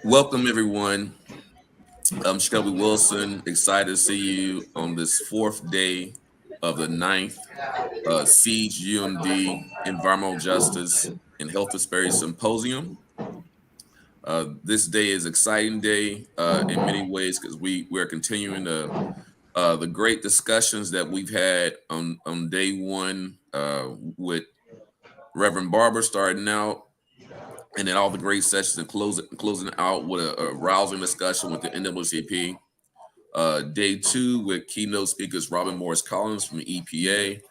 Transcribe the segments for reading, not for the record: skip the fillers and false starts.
Welcome, everyone. I'm Shelby Wilson. Excited to see you on this fourth day of the ninth Siege UMD Environmental Justice and Health Disparities Symposium. This day is an exciting day in many ways because we're continuing the great discussions that we've had on day one with Reverend Barber starting out, and then all the great sessions and closing out with a rousing discussion with the NAACP. Day two with keynote speakers Robin Morris Collins from the EPA,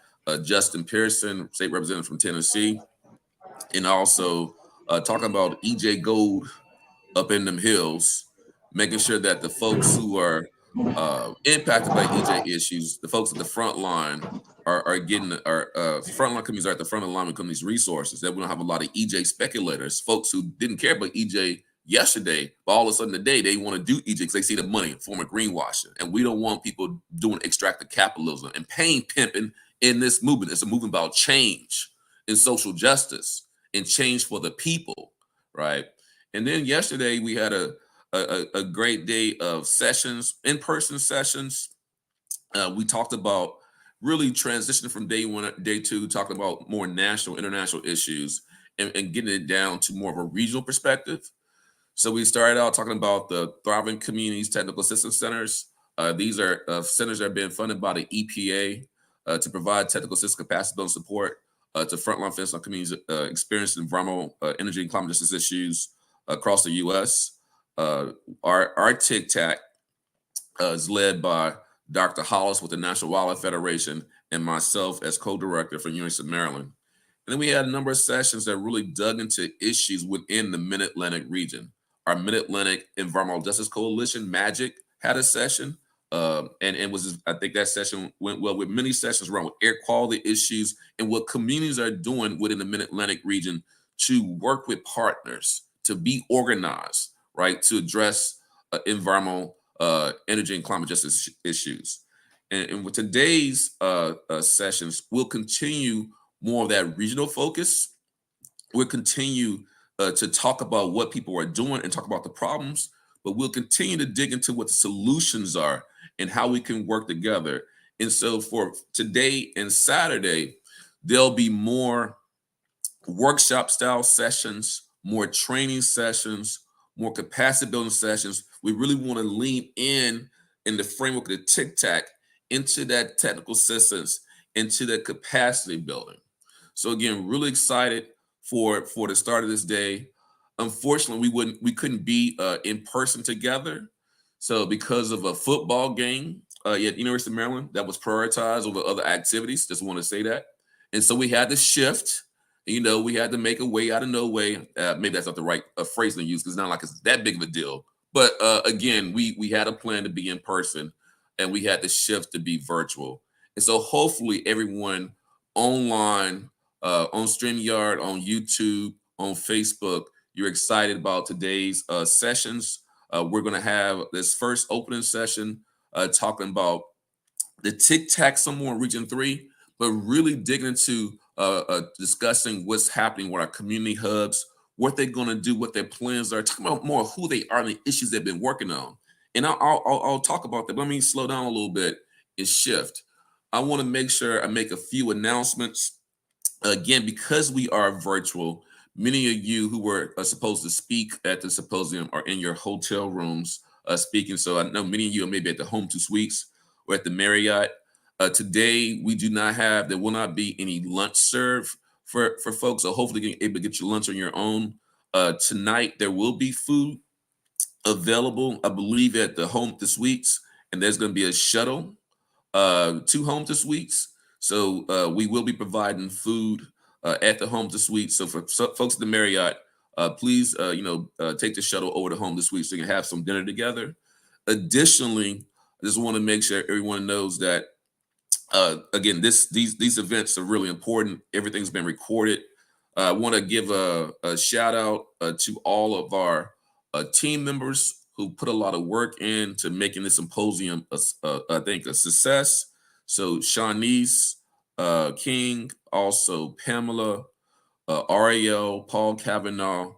Justin Pearson, state representative from Tennessee, and also talking about EJ Gold up in them hills, making sure that the folks who are impacted by EJ issues, the folks at the front line are getting our frontline communities are at the front of the line with these resources. That we don't have a lot of EJ speculators, folks who didn't care about EJ yesterday, but all of a sudden today they want to do EJ because they see the money in form of greenwashing. And we don't want people doing extractive capitalism and pain pimping in this movement. It's a movement about change and social justice and change for the people, right? And then yesterday we had a great day of sessions, in-person sessions. We talked about really transitioning from day one, day two, talking about more national, international issues and getting it down to more of a regional perspective. So we started out talking about the Thriving Communities Technical Assistance Centers. These are centers that are being funded by the EPA to provide technical assistance, capacity building support to frontline fence on communities experiencing environmental, energy, and climate justice issues across the U.S. Our TCTAC is led by Dr. Hollis with the National Wildlife Federation and myself as co-director for University of Maryland. And then we had a number of sessions that really dug into issues within the Mid-Atlantic region. Our Mid-Atlantic Environmental Justice Coalition, MAGIC, had a session. And I think that session went well with many sessions around with air quality issues and what communities are doing within the Mid-Atlantic region to work with partners, to be organized, right, to address environmental, energy, and climate justice issues. And with today's sessions, we'll continue more of that regional focus. We'll continue to talk about what people are doing and talk about the problems, but we'll continue to dig into what the solutions are and how we can work together. And so for today and Saturday, there'll be more workshop style sessions, more training sessions, more capacity building sessions. We really want to lean in the framework of the TCTAC into that technical assistance, into that capacity building. So again, really excited for the start of this day. Unfortunately, we couldn't be in person together. So because of a football game at University of Maryland that was prioritized over other activities, just want to say that. And so we had to shift. We had to make a way out of no way. Maybe that's not the right phrase to use because it's not like it's that big of a deal. But again, we had a plan to be in person and we had to shift to be virtual. And so hopefully everyone online, on StreamYard, on YouTube, on Facebook, you're excited about today's sessions. We're going to have this first opening session talking about the TCTAC some more in Region 3, but really digging into discussing what's happening with our community hubs, what they're going to do, what their plans are, talking about more who they are and the issues they've been working on. And I'll talk about that, but let me slow down a little bit and shift. I want to make sure I make a few announcements. Again, because we are virtual, many of you who were supposed to speak at the symposium are in your hotel rooms speaking. So I know many of you are maybe at the Home 2 Suites or at the Marriott. Today, there will not be any lunch served for folks. So hopefully you're able to get your lunch on your own. Tonight, there will be food available, I believe, at the Home 2 Suites, and there's going to be a shuttle to Home 2 Suites. So we will be providing food at the Home 2 Suites. So for folks at the Marriott, please, take the shuttle over to Home 2 Suites so you can have some dinner together. Additionally, I just want to make sure everyone knows that, again, these events are really important. Everything's been recorded. I want to give a shout out to all of our team members who put a lot of work into making this symposium, I think, a success. So Shanice King, also Pamela, Ariel, Paul Kavanaugh.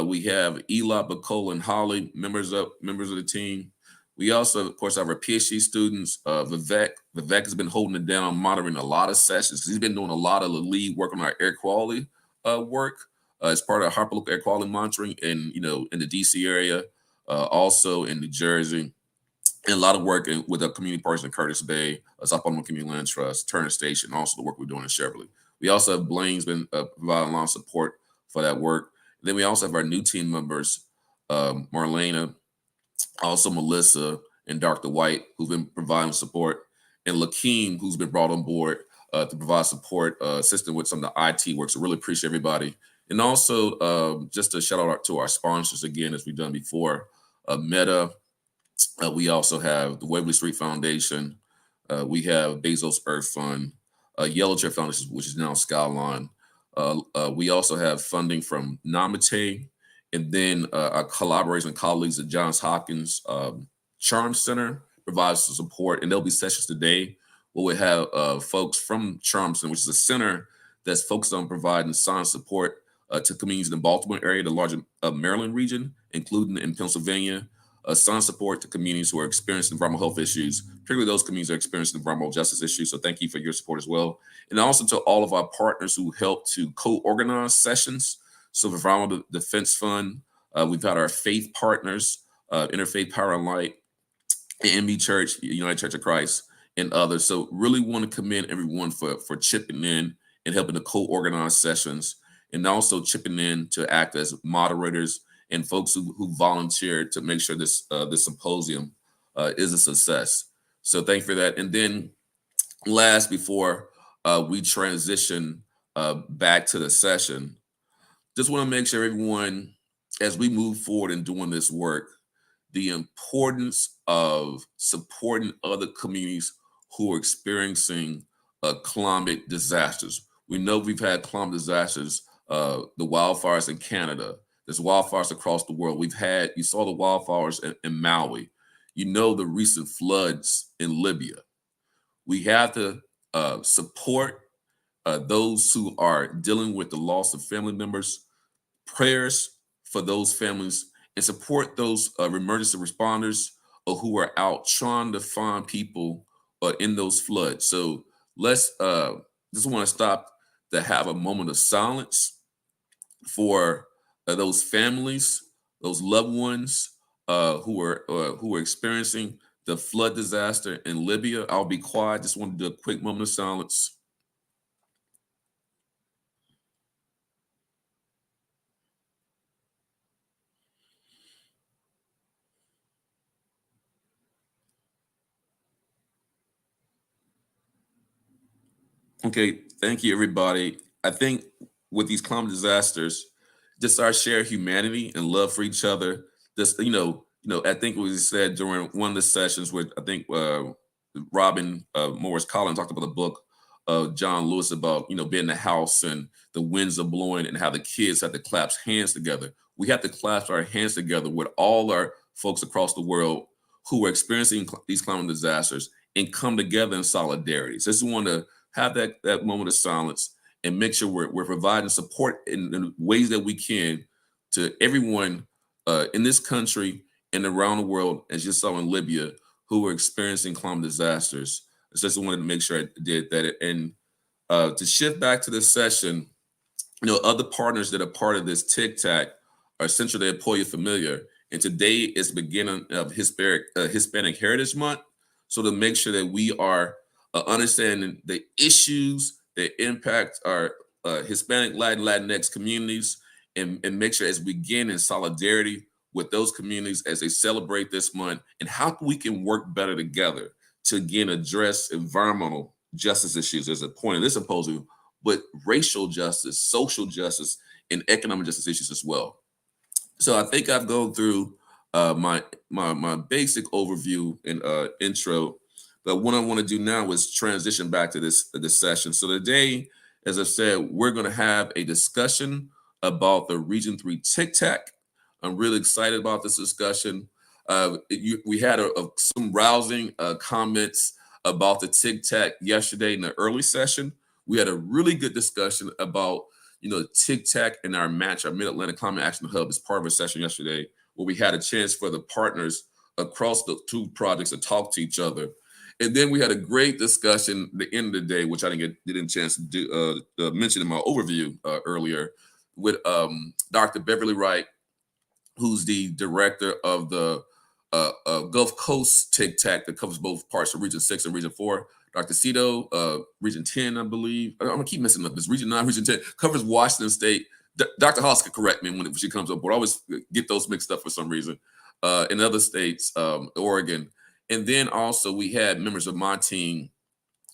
We have Eli, Bacole, and Holly, members of the team. We also, of course, have our PhD students. Vivek. Vivek has been holding it down, monitoring a lot of sessions. He's been doing a lot of the lead work on our air quality work as part of hyperlocal air quality monitoring, and in the DC area, also in New Jersey, and a lot of work with the community partners in Curtis Bay, South Baltimore Community Land Trust, Turner Station, also the work we're doing in Cheverly. We also have Blaine's been providing a lot of support for that work. Then we also have our new team members, Marlena, also Melissa and Dr. White, who've been providing support, and Lakeem, who's been brought on board to provide support, assisting with some of the IT work. So really appreciate everybody. And also just a shout out to our sponsors again, as we've done before, Meta. We also have the Waverly Street Foundation. We have Bezos Earth Fund, Yellow Chair Foundation, which is now Skyline. We also have funding from Namate, and then our collaborators and colleagues at Johns Hopkins Charm Center provides some support, and there'll be sessions today where we have folks from Charm Center, which is a center that's focused on providing science support to communities in the Baltimore area, the larger Maryland region, including in Pennsylvania. Science support to communities who are experiencing environmental health issues, particularly those communities that are experiencing environmental justice issues. So thank you for your support as well. And also to all of our partners who help to co-organize sessions. So the Environmental Defense Fund, we've got our faith partners, Interfaith Power and Light, AME Church, United Church of Christ, and others. So really want to commend everyone for chipping in and helping to co-organize sessions, and also chipping in to act as moderators and folks who volunteered to make sure this symposium is a success. So thank you for that. And then last, before we transition back to the session, just want to make sure everyone, as we move forward in doing this work, the importance of supporting other communities who are experiencing climate disasters. We know we've had climate disasters, the wildfires in Canada. There's wildfires across the world. You saw the wildfires in Maui. You know the recent floods in Libya. We have to support those who are dealing with the loss of family members, prayers for those families, and support those emergency responders who are out trying to find people in those floods. So let's just want to stop to have a moment of silence for those families, those loved ones who are experiencing the flood disaster in Libya. I'll be quiet. Just want to do a quick moment of silence. Okay, thank you, everybody. I think with these climate disasters, just our shared humanity and love for each other. Just I think we said during one of the sessions where I think Robin Morris Collins talked about the book of John Lewis about being in the house and the winds are blowing and how the kids have to clasp hands together. We have to clasp our hands together with all our folks across the world who are experiencing these climate disasters and come together in solidarity. So I just want to have that moment of silence and make sure we're providing support in ways that we can to everyone in this country and around the world, as you saw in Libya, who are experiencing climate disasters. I just wanted to make sure I did that. And to shift back to the session, other partners that are part of this TCTAC are Centro de Apoyo Familiar. And today is the beginning of Hispanic Heritage Month. So to make sure that we are understanding the issues that impact our Hispanic, Latinx communities, and make sure as we begin in solidarity with those communities as they celebrate this month, and how we can work better together to again address environmental justice issues as a point of this symposium, but racial justice, social justice, and economic justice issues as well. So I think I've gone through my basic overview and intro. But what I want to do now is transition back to this session. So today, as I said, we're going to have a discussion about the Region 3 TCTAC. I'm really excited about this discussion. We had some rousing comments about the TCTAC yesterday in the early session. We had a really good discussion about, TCTAC and our match, our Mid-Atlantic Climate Action Hub, as part of a session yesterday where we had a chance for the partners across the two projects to talk to each other. And then we had a great discussion at the end of the day, which I didn't get a chance to mention in my overview earlier, with Dr. Beverly Wright, who's the director of the Gulf Coast TCTAC that covers both parts of Region 6 and Region 4. Dr. Cito, Region 10, I believe. I'm going to keep messing up this. Region 9, Region 10 covers Washington State. Dr. Haas can correct me when she comes up, but I always get those mixed up for some reason. In other states, Oregon. And then also we had members of my team,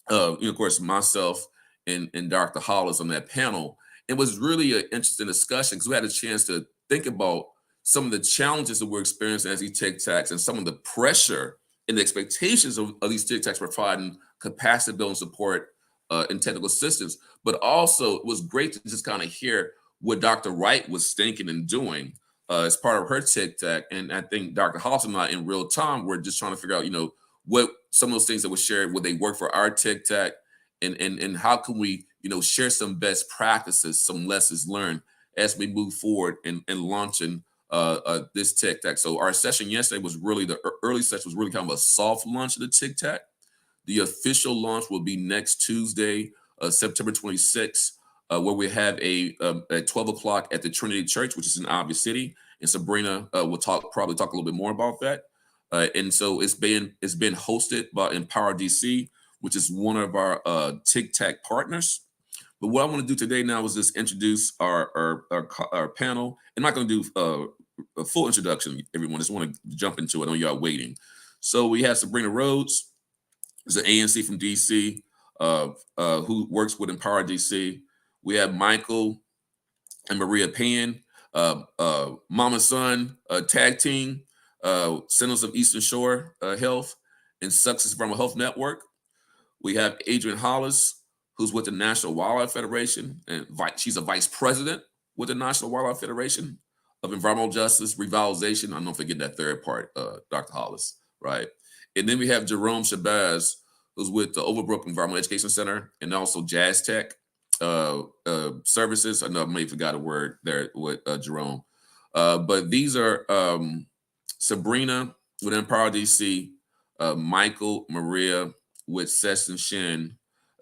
of course, myself and Dr. Hollis on that panel. It was really an interesting discussion because we had a chance to think about some of the challenges that we're experiencing as these TCTACs and some of the pressure and the expectations of these TCTACs providing capacity building support and technical assistance. But also it was great to just kind of hear what Dr. Wright was thinking and doing as part of her TCTAC. And I think Dr. Hollis and I in real time, we're just trying to figure out, what some of those things that were shared, would they work for our TCTAC, and how can we, share some best practices, some lessons learned as we move forward and launching this TCTAC. So our session yesterday was really, the early session was really kind of a soft launch of the TCTAC. The official launch will be next Tuesday, September 26th, where we have at 12 o'clock at the Trinity Church, which is in Ivy City. And Sabrina will probably talk a little bit more about that. And so it's been hosted by Empower DC, which is one of our TCTAC partners. But what I want to do today now is just introduce our panel. I'm not going to do a full introduction, everyone. Just want to jump into it. I know y'all waiting. So we have Sabrina Rhodes, who's an ANC from DC, who works with Empower DC. We have Michael and Maria Pan, Mama Son tag team, Centers of Eastern Shore Health and Success Environmental Health Network. We have Adrienne Hollis, who's with the National Wildlife Federation, and she's a vice president with the National Wildlife Federation of Environmental Justice, Revitalization. I'm not forgetting that third part, Dr. Hollis, right? And then we have Jerome Shabazz, who's with the Overbrook Environmental Education Center and also Jazz Tech Services. I know I may have forgot a word there with Jerome. But these are Sabrina with Empower DC, Michael, Maria with Sesson Shin,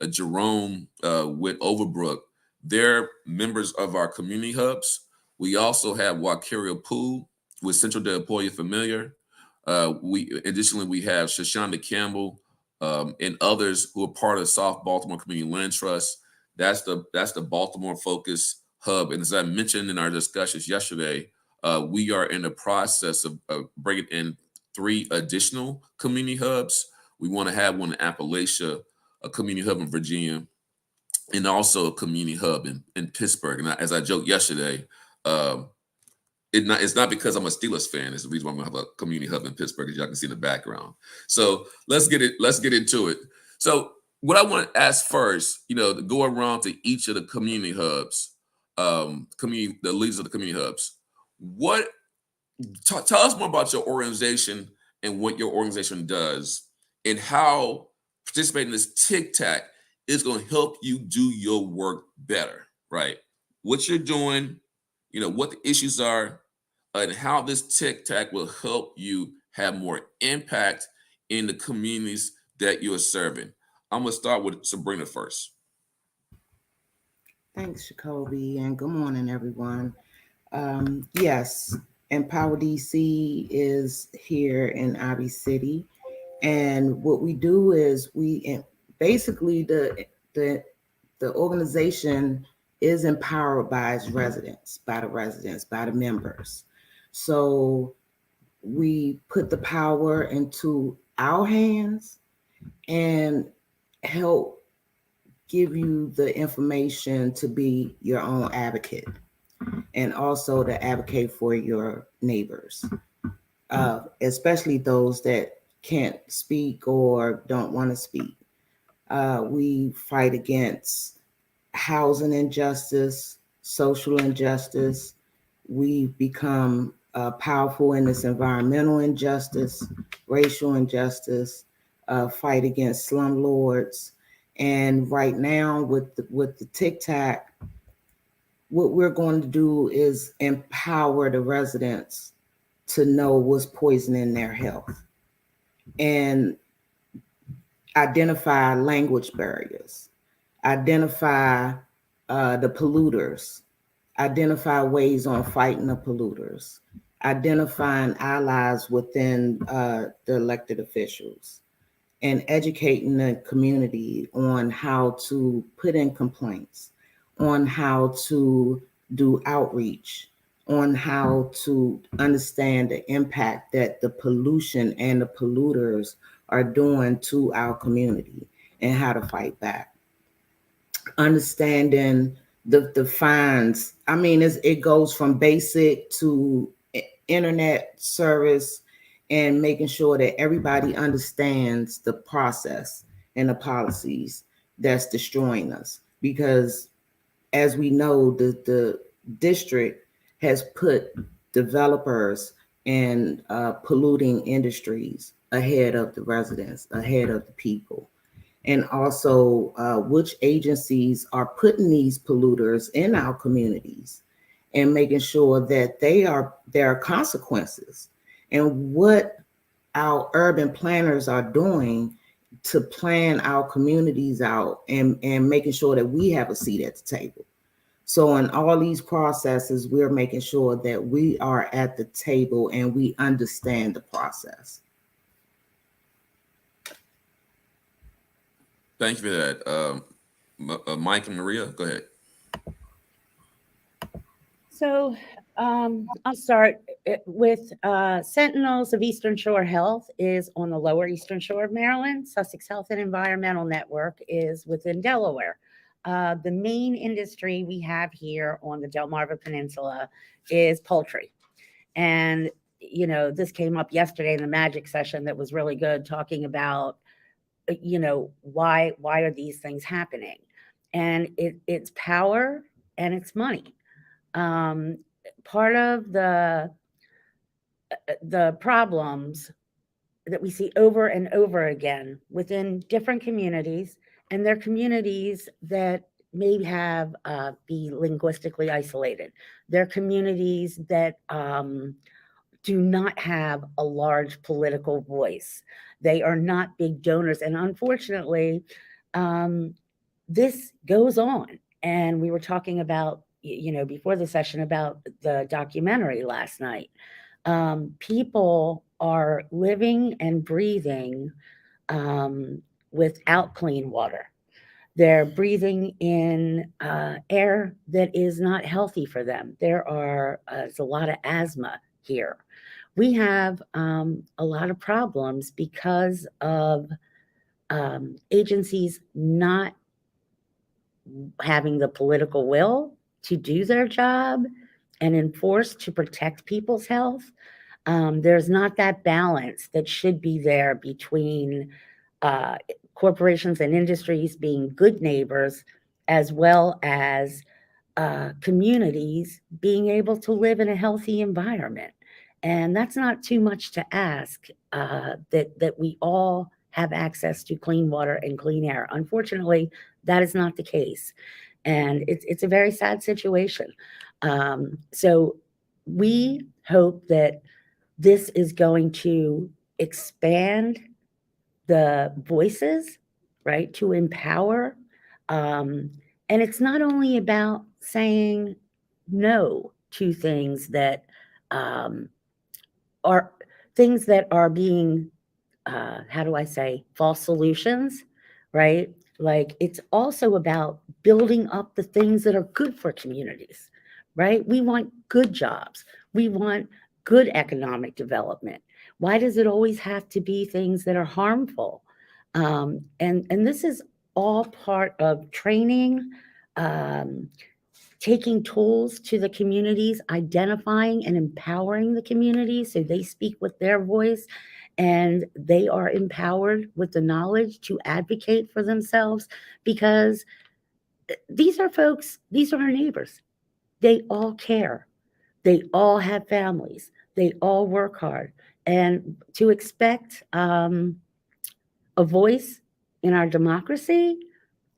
Jerome with Overbrook. They're members of our community hubs. We also have Wakaria Poole with Central de Apoyo Familiar. Additionally, we have Shoshonda Campbell and others who are part of South Baltimore Community Land Trust. That's the Baltimore Focus Hub. And as I mentioned in our discussions yesterday, we are in the process of bringing in 3 additional community hubs. We want to have one in Appalachia, a community hub in Virginia, and also a community hub in Pittsburgh. And as I joked yesterday, it's not because I'm a Steelers fan. It's the reason why I'm going to have a community hub in Pittsburgh, as y'all can see in the background. So let's get into it. So what I want to ask first, to go around to each of the community hubs, the leaders of the community hubs. Tell us more about your organization and what your organization does, and how participating in this TCTAC is going to help you do your work better, right? What you're doing, what the issues are, and how this TCTAC will help you have more impact in the communities that you're serving. I'm going to start with Sabrina first. Thanks, Jacoby, and good morning, everyone. Yes, Empower DC is here in Ivy City, and what we do is basically the organization is empowered by its residents, by the members. So we put the power into our hands and help give you the information to be your own advocate, and also to advocate for your neighbors, especially those that can't speak or don't want to speak. We fight against housing injustice, social injustice. We become powerful in this environmental injustice, racial injustice. fight against slumlords. And right now, with the TCTAC, what we're going to do is empower the residents to know what's poisoning their health and identify language barriers, identify the polluters, identify ways on fighting the polluters, identifying allies within the elected officials, and educating the community on how to put in complaints, on how to do outreach, on how to understand the impact that the pollution and the polluters are doing to our community and how to fight back. Understanding the fines. I mean, it goes from basic to internet service and making sure that everybody understands the process and the policies that's destroying us. Because as we know, the district has put developers and polluting industries ahead of the residents, ahead of the people, and also which agencies are putting these polluters in our communities and making sure that there are consequences, and what our urban planners are doing to plan our communities out and making sure that we have a seat at the table. So in all these processes, we're making sure that we are at the table and we understand the process. Thank you for that. Mike and Maria, go ahead. So I'll start with Sentinels of Eastern Shore Health is on the lower Eastern Shore of Maryland. Sussex Health and Environmental Network is within Delaware. The main industry we have here on the Delmarva Peninsula is poultry. And, you know, this came up yesterday in the magic session that was really good, talking about, you know, why are these things happening? And it's power and it's money. Part of the problems that we see over and over again within different communities, and they're communities that may have be linguistically isolated. They're communities that do not have a large political voice. They are not big donors, and unfortunately, this goes on. And we were talking about, you know, before the session about the documentary last night. People are living and breathing without clean water. They're breathing in air that is not healthy for them. There's a lot of asthma here. We have a lot of problems because of agencies not having the political will to do their job and enforce to protect people's health. There's not that balance that should be there between corporations and industries being good neighbors, as well as communities being able to live in a healthy environment. And that's not too much to ask, that we all have access to clean water and clean air. Unfortunately, that is not the case. And it's a very sad situation. So we hope that this is going to expand the voices, right, to empower. And it's not only about saying no to things that are being, how do I say, false solutions, right? Like, it's also about building up the things that are good for communities, right? We want good jobs. We want good economic development. Why does it always have to be things that are harmful? And this is all part of training, um, taking tools to the communities, identifying and empowering the communities so they speak with their voice and they are empowered with the knowledge to advocate for themselves, because these are folks, these are our neighbors. They all care. They all have families. They all work hard. And to expect a voice in our democracy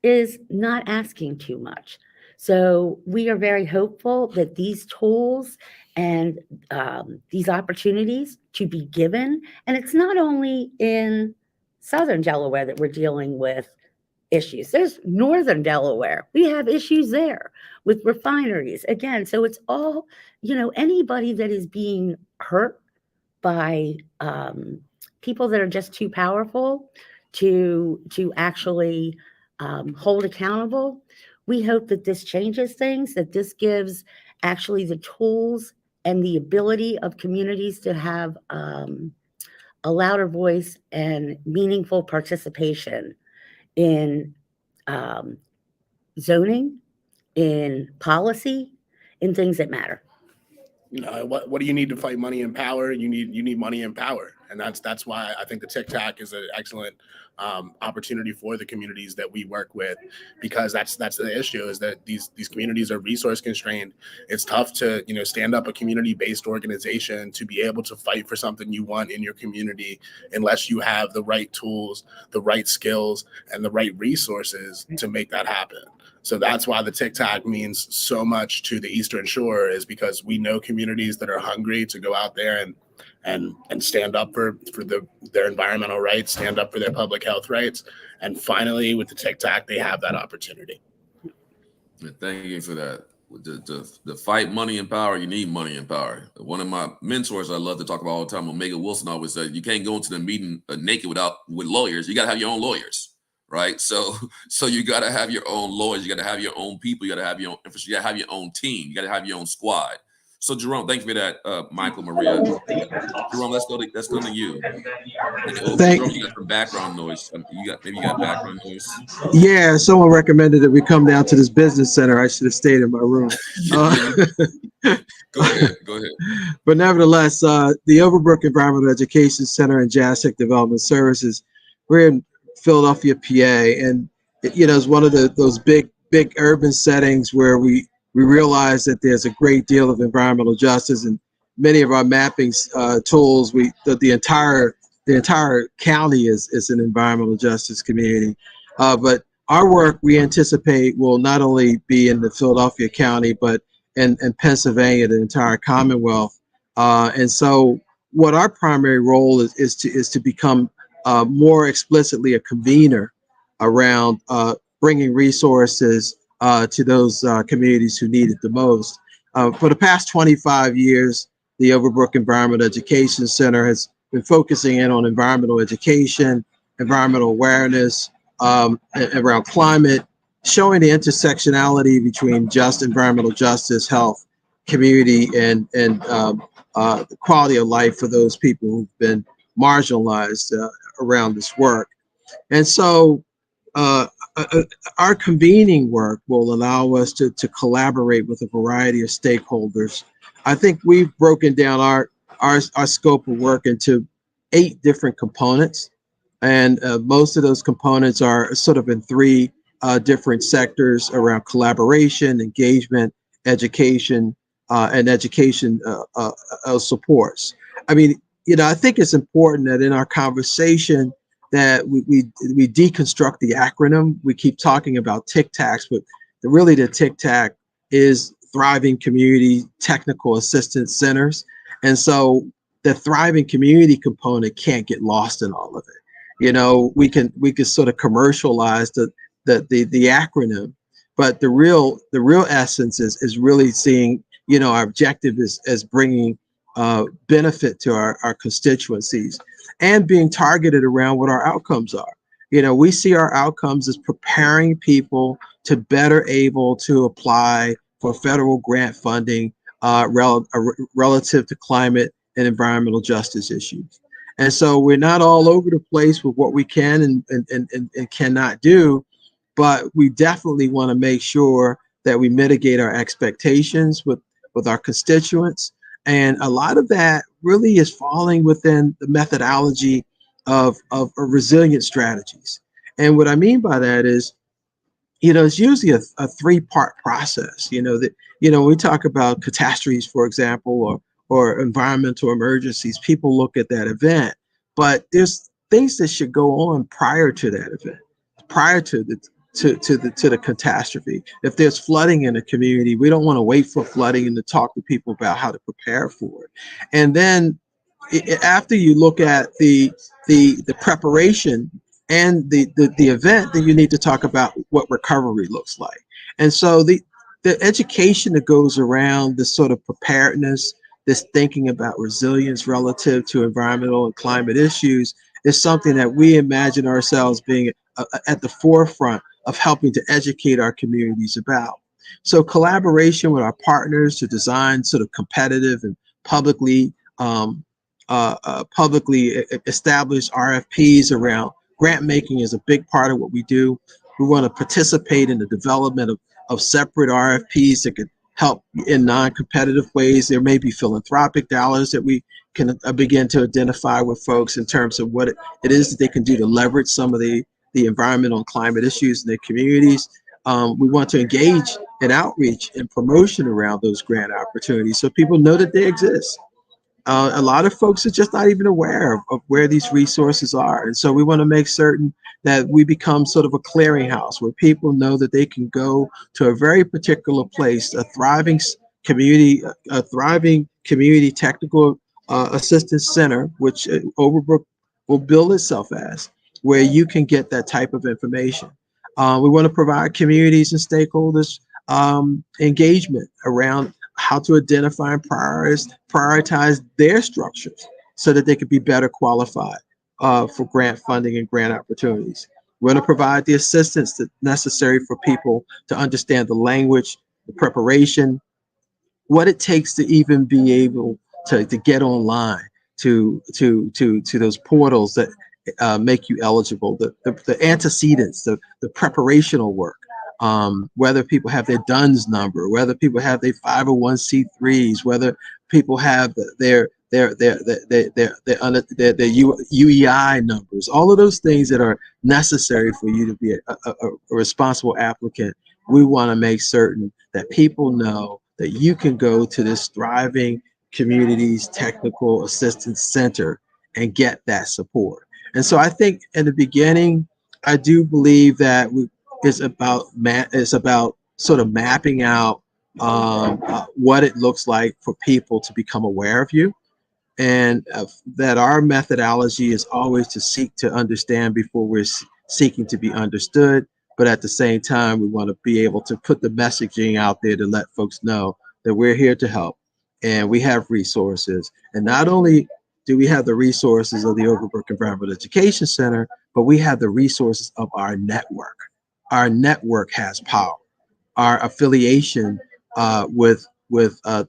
is not asking too much. So we are very hopeful that these tools and these opportunities to be given, and it's not only in Southern Delaware that we're dealing with issues. There's Northern Delaware. We have issues there with refineries. Again, so it's all, anybody that is being hurt by people that are just too powerful to actually hold accountable. We hope that this changes things, that this gives actually the tools and the ability of communities to have a louder voice and meaningful participation in zoning, in policy, in things that matter. What do you need to fight money and power? You need money and power, and that's why I think the TCTAC is an excellent opportunity for the communities that we work with, because that's the issue, is that these communities are resource constrained. It's tough to stand up a community-based organization to be able to fight for something you want in your community unless you have the right tools, the right skills, and the right resources to make that happen. So that's why the TCTAC means so much to the Eastern Shore, is because we know communities that are hungry to go out there and stand up for their environmental rights, stand up for their public health rights. And finally, with the TCTAC, they have that opportunity. Thank you for that. To fight money and power, you need money and power. One of my mentors I love to talk about all the time, Omega Wilson, always said, you can't go into the meeting naked with lawyers. You got to have your own lawyers. Right. So you got to have your own lawyers. You got to have your own people. You got to have your own infrastructure. You got to have your own team. You got to have your own squad. So Jerome, thank you for that, Michael, Maria. Jerome, let's go to you. Jerome, you got some background noise. Maybe you got background noise. Yeah, someone recommended that we come down to this business center. I should have stayed in my room. Go ahead. But nevertheless, the Overbrook Environmental Education Center and JASIC Development Services, we're in Philadelphia, PA, and it's one of those big urban settings where we realize that there's a great deal of environmental justice, and many of our mapping tools, the entire county is an environmental justice community. But our work, we anticipate, will not only be in the Philadelphia County, but in Pennsylvania, the entire Commonwealth. And so what our primary role is to become more explicitly a convener around bringing resources to those communities who need it the most. For the past 25 years, the Overbrook Environmental Education Center has been focusing in on environmental education, environmental awareness, around climate, showing the intersectionality between just environmental justice, health, community, and the quality of life for those people who've been marginalized around this work. And so our convening work will allow us to collaborate with a variety of stakeholders. I think we've broken down our scope of work into 8 different components. And most of those components are sort of in 3 different sectors around collaboration, engagement, education, and education supports. I mean, I think it's important that in our conversation that we deconstruct the acronym. We keep talking about TCTACs, but really the TCTAC is Thriving Community Technical Assistance Centers. And so the thriving community component can't get lost in all of it. We can sort of commercialize the acronym, but the real essence is really seeing, our objective is bringing benefit to our constituencies and being targeted around what our outcomes are. We see our outcomes as preparing people to better able to apply for federal grant funding relative to climate and environmental justice issues. And so we're not all over the place with what we can and cannot do, but we definitely want to make sure that we mitigate our expectations with our constituents. And a lot of that really is falling within the methodology of resilient strategies. And what I mean by that is, it's usually a 3-part process. We talk about catastrophes, for example, or environmental emergencies, people look at that event, but there's things that should go on prior to that event, prior to the catastrophe. If there's flooding in a community, we don't want to wait for flooding and to talk to people about how to prepare for it. And then after you look at the preparation and the event, then you need to talk about what recovery looks like. And so the education that goes around this sort of preparedness, this thinking about resilience relative to environmental and climate issues, is something that we imagine ourselves being at the forefront of helping to educate our communities about. So collaboration with our partners to design sort of competitive and publicly established RFPs around grant making is a big part of what we do. We want to participate in the development of separate RFPs that could help in non-competitive ways. There may be philanthropic dollars that we can begin to identify with folks in terms of what it is that they can do to leverage some of the environmental and climate issues in their communities. We want to engage in outreach and promotion around those grant opportunities so people know that they exist. A lot of folks are just not even aware of where these resources are. And so we want to make certain that we become sort of a clearinghouse where people know that they can go to a very particular place, a thriving community technical assistance center, which Overbrook will bill itself as, where you can get that type of information. We want to provide communities and stakeholders engagement around how to identify and prioritize their structures so that they could be better qualified for grant funding and grant opportunities. We're going to provide the assistance that's necessary for people to understand the language, the preparation, what it takes to even be able to get online to those portals that make you eligible, the antecedents, the preparational work. Whether people have their DUNS number, whether people have their 501c3s, whether people have their UEI numbers, all of those things that are necessary for you to be a responsible applicant. We want to make certain that people know that you can go to this thriving communities technical assistance center and get that support. And so I think in the beginning, I do believe that it's about sort of mapping out what it looks like for people to become aware of you, and that our methodology is always to seek to understand before we're seeking to be understood. But at the same time, we want to be able to put the messaging out there to let folks know that we're here to help and we have resources. And not only do we have the resources of the Overbrook Environmental Education Center, but we have the resources of our network. Our network has power. Our affiliation with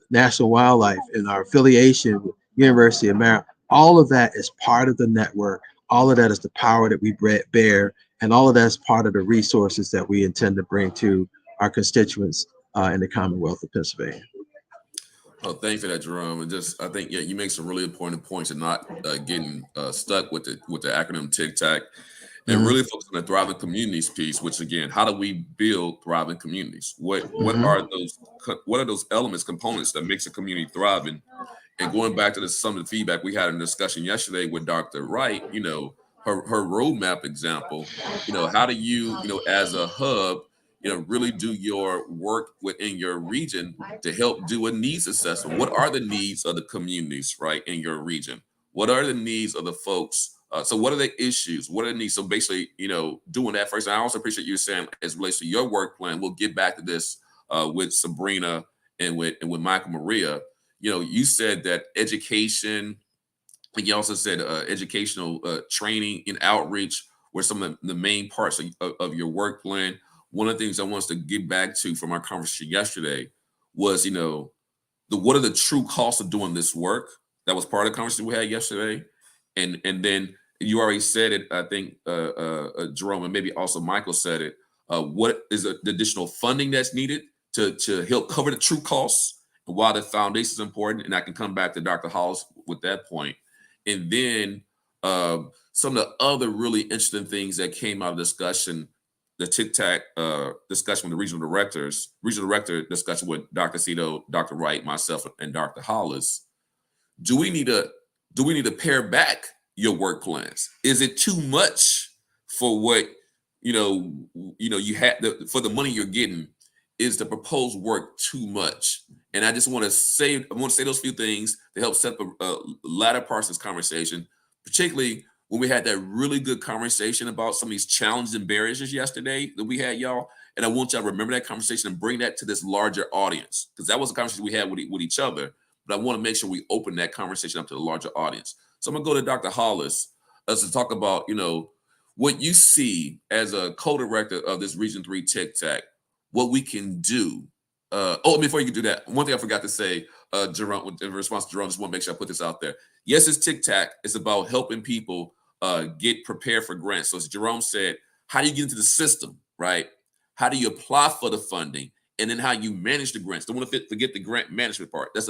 National Wildlife and our affiliation with University of Maryland, all of that is part of the network. All of that is the power that we bear, and all of that is part of the resources that we intend to bring to our constituents in the Commonwealth of Pennsylvania. Oh, thanks for that, Jerome. And I think, yeah, you make some really important points and not getting stuck with the acronym TCTAC, and really focus on the thriving communities piece. Which again, how do we build thriving communities? What are those elements, components that makes a community thriving? And going back to some of the feedback we had in the discussion yesterday with Dr. Wright, her roadmap example, how do you, as a hub, really do your work within your region to help do a needs assessment? What are the needs of the communities, right, in your region? What are the needs of the folks? So what are the issues? What are the needs? So basically, doing that first. And I also appreciate you saying, as it relates to your work plan, we'll get back to this with Sabrina and with Michael Maria. You said that education, and you also said educational training and outreach were some of the main parts of your work plan. One of the things I want us to get back to from our conversation yesterday was, what are the true costs of doing this work? That was part of the conversation we had yesterday. And then you already said it, I think, Jerome, and maybe also Michael said it. What is the additional funding that's needed to help cover the true costs? While the foundation is important, and I can come back to Dr. Hollis with that point. And then some of the other really interesting things that came out of discussion, the TCTAC discussion with the regional director discussion with Dr. Cito, Dr. Wright, myself, and Dr. Hollis. Do we need to pare back your work plans? Is it too much for what you had for the money you're getting? Is the proposed work too much? And I just want to say those few things to help set up a latter parts of this conversation, particularly when we had that really good conversation about some of these challenges and barriers yesterday that we had, y'all. And I want y'all to remember that conversation and bring that to this larger audience, because that was a conversation we had with each other. But I want to make sure we open that conversation up to the larger audience. So I'm gonna go to Dr. Hollis to talk about, what you see as a co-director of this Region 3 TCTAC, what we can do. Before you can do that, one thing I forgot to say, Jerome, in response to Jerome, just want to make sure I put this out there. Yes, it's TCTAC. It's about helping people get prepared for grants. So as Jerome said, how do you get into the system, right? How do you apply for the funding? And then how you manage the grants. Don't want to forget the grant management part. That's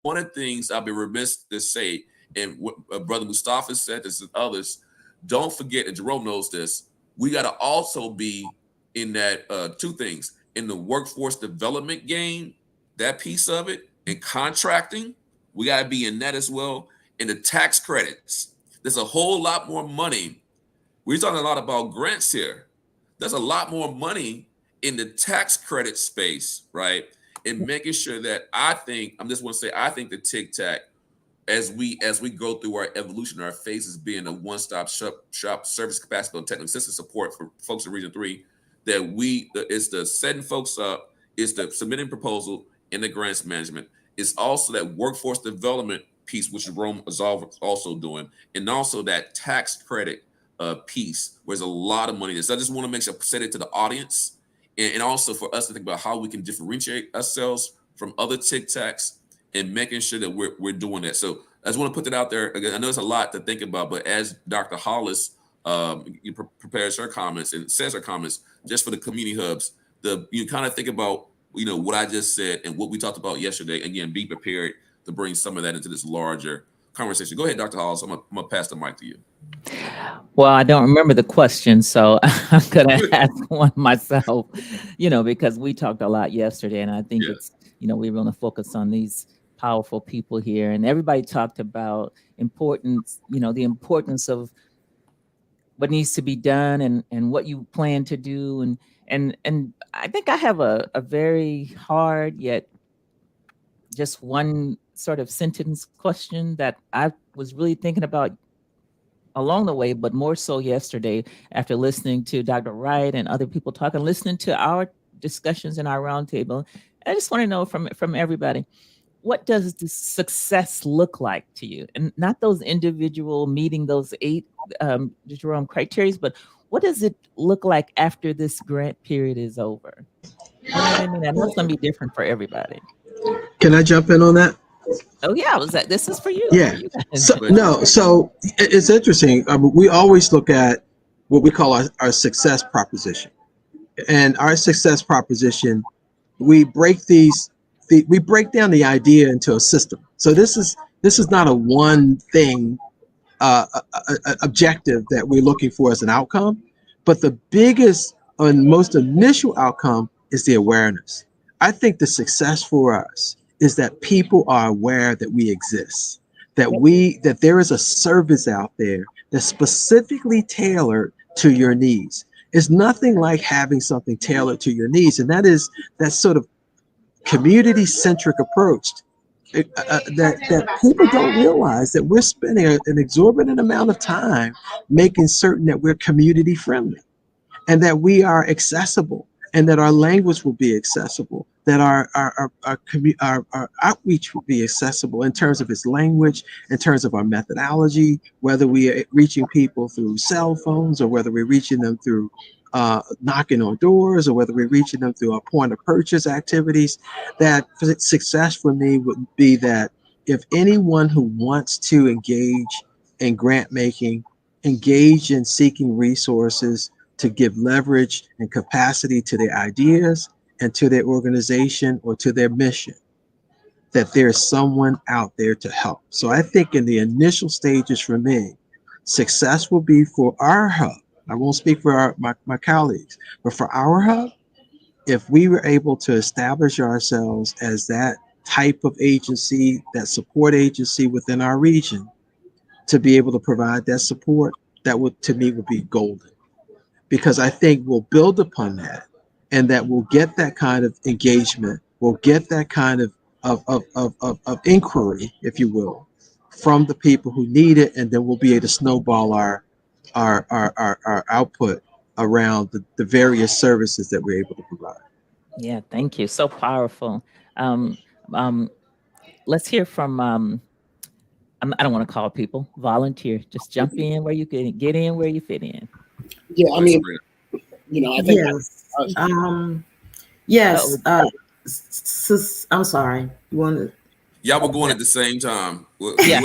one of the things I'll be remiss to say, and what Brother Mustafa said, this and others, don't forget, and Jerome knows this, we got to also be in that two things, in the workforce development game, that piece of it, and contracting, we got to be in that as well. And the tax credits, there's a whole lot more money. We're talking a lot about grants here. There's a lot more money in the tax credit space, right? And making sure that I think the TCTAC, as we go through our evolution, our phases, being a one-stop shop service capacity and technical assistance support for folks in Region 3, that it's the setting folks up, it's the submitting proposal in the grants management. It's also that workforce development piece, which Rome is also doing, and also that tax credit piece, where there's a lot of money there. So I just want to make sure I set it to the audience, and also for us to think about how we can differentiate ourselves from other TCTACs and making sure that we're doing that. So I just want to put that out there. Again, I know it's a lot to think about, but as Dr. Hollis prepares her comments and says her comments, just for the community hubs, you kind of think about what I just said and what we talked about yesterday. Again, be prepared to bring some of that into this larger conversation. Go ahead, Dr. Hollis. I'm gonna pass the mic to you. Well, I don't remember the question, so I'm gonna ask one myself. Because we talked a lot yesterday, and I think it's we want to focus on these powerful people here, and everybody talked about the importance of what needs to be done and what you plan to do, and I think I have a very hard yet just one sort of sentence question that I was really thinking about along the way, but more so yesterday after listening to Dr. Wright and other people talking, listening to our discussions in our roundtable. I just want to know from everybody, what does the success look like to you? And not those individual meeting those 8 Jerome criteria, but what does it look like after this grant period is over? You know what I mean? I know it's going to be different for everybody. Can I jump in on that? Oh yeah, this is for you. Yeah. For you guys. So it's interesting. We always look at what we call our success proposition, and our success proposition, we break down the idea into a system. So this is not a one thing objective that we're looking for as an outcome, but the biggest and most initial outcome is the awareness. I think the success for us is that people are aware that we exist, that there is a service out there that's specifically tailored to your needs. It's nothing like having something tailored to your needs, and that sort of community-centric approach that people don't realize that we're spending an exorbitant amount of time making certain that we're community friendly and that we are accessible and that our language will be accessible, that our outreach will be accessible in terms of its language, in terms of our methodology, whether we are reaching people through cell phones or whether we're reaching them through knocking on doors or whether we're reaching them through our point of purchase activities. That success for me would be that if anyone who wants to engage in grant making, engage in seeking resources to give leverage and capacity to their ideas and to their organization or to their mission, that there's someone out there to help. So I think in the initial stages for me, success will be for our hub. I won't speak for my colleagues, but for our hub, if we were able to establish ourselves as that type of agency, that support agency within our region, to be able to provide that support, that would, to me, would be golden. Because I think we'll build upon that, and that we'll get that kind of engagement, we'll get that kind of inquiry, if you will, from the people who need it, and then we'll be able to snowball our output around the various services that we're able to provide. Yeah, thank you. So powerful. Um, um, let's hear from, I don't want to call people, volunteer. Just jump in where you can, get in where you fit in. Yeah, I mean, I think Yes. I'm sorry. You want to? Y'all were going at the same time. Yeah.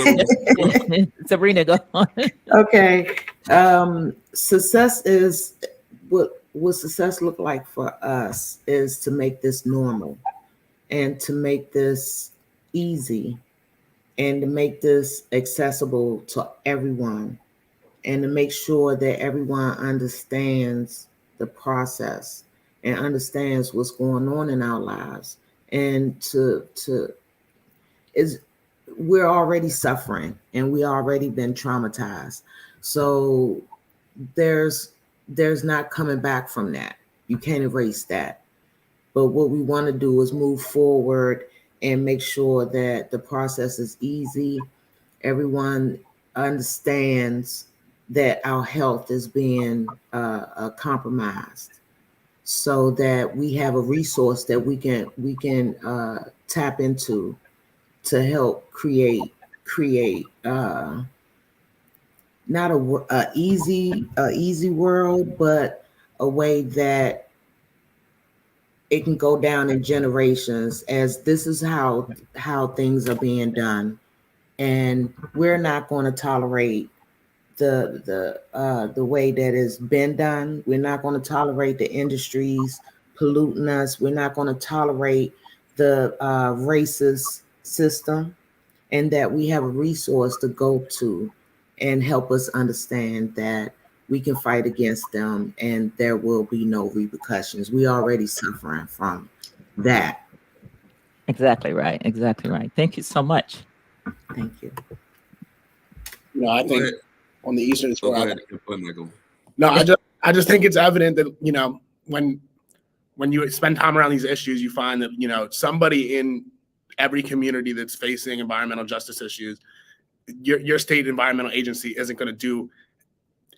Sabrina, go on. Okay. Success is what success look like for us is to make this normal, and to make this easy, and to make this accessible to everyone, and to make sure that everyone understands the process and understands what's going on in our lives, and we're already suffering, and we already been traumatized. So there's not coming back from that. You can't erase that. But what we want to do is move forward and make sure that the process is easy. Everyone understands that our health is being compromised, so that we have a resource that we can tap into to help create not a easy world, but a way that it can go down in generations, as this is how things are being done, and we're not going to tolerate the way that it's been done. We're not going to tolerate the industries polluting us. We're not going to tolerate the racist system, and that we have a resource to go to and help us understand that we can fight against them and there will be no repercussions. We already suffering from that. Exactly right. Exactly right. Thank you so much. Thank you. I think on the Eastern Shore. Go ahead, Michael. No, I just think it's evident that when you spend time around these issues, you find that somebody in every community that's facing environmental justice issues, your state environmental agency isn't going to do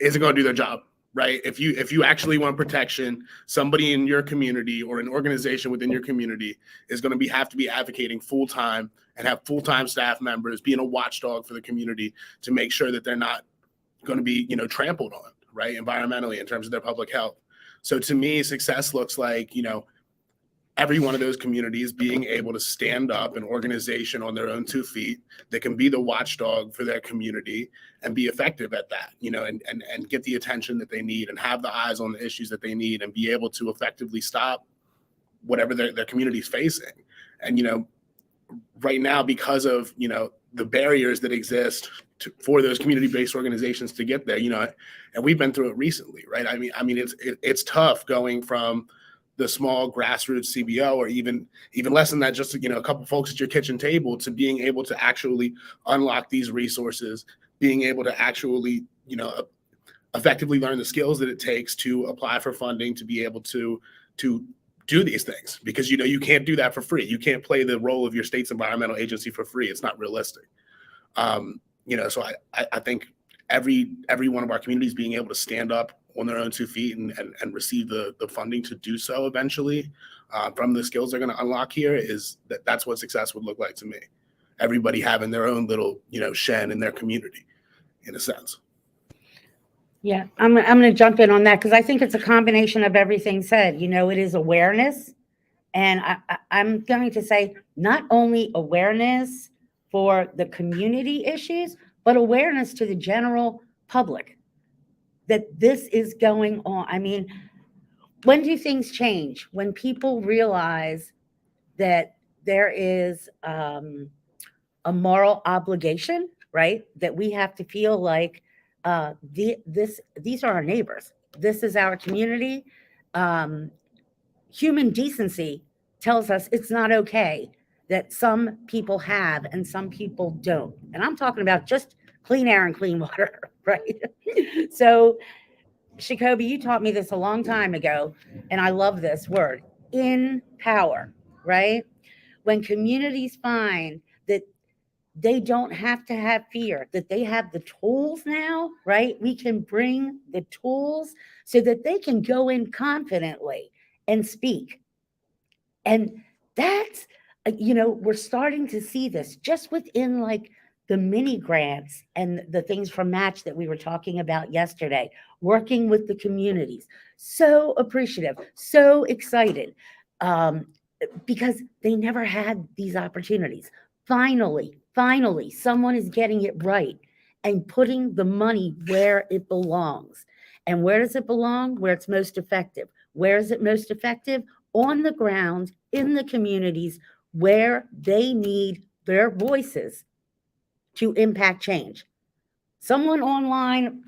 their job, right? If you actually want protection, somebody in your community or an organization within your community is going to have to be advocating full time and have full time staff members, being a watchdog for the community to make sure that they're not going to be trampled on, right, environmentally in terms of their public health. So to me, success looks like every one of those communities being able to stand up an organization on their own 2 feet that can be the watchdog for their community and be effective at that, and get the attention that they need and have the eyes on the issues that they need and be able to effectively stop whatever their community is facing. And, right now, because of, the barriers that exist for those community-based organizations to get there, and we've been through it recently, right? I mean, it's tough going from the small grassroots CBO, or even less than that, just a couple folks at your kitchen table, to being able to actually unlock these resources, being able to actually effectively learn the skills that it takes to apply for funding, to be able to do these things, because you can't do that for free. You can't play the role of your state's environmental agency for free. It's not realistic. So I think every one of our communities being able to stand up on their own 2 feet and receive the funding to do so eventually, from the skills they're going to unlock here, that's what success would look like to me. Everybody having their own little shed in their community, in a sense. Yeah, I'm going to jump in on that, because I think it's a combination of everything said. It is awareness. And I'm going to say not only awareness for the community issues, but awareness to the general public that this is going on. I mean, when do things change? When people realize that there is a moral obligation, right? That we have to feel like these are our neighbors. This is our community. Human decency tells us it's not okay that some people have and some people don't. And I'm talking about just clean air and clean water, right? So, Shakobi, you taught me this a long time ago, and I love this word, empower, right? When communities find that they don't have to have fear, that they have the tools now, right? We can bring the tools so that they can go in confidently and speak. And that's, we're starting to see this just within like the mini grants and the things from Match that we were talking about yesterday, working with the communities. So appreciative, so excited. Because they never had these opportunities. Finally, someone is getting it right and putting the money where it belongs. And where does it belong? Where it's most effective. Where is it most effective? On the ground, in the communities where they need their voices to impact change. Someone online,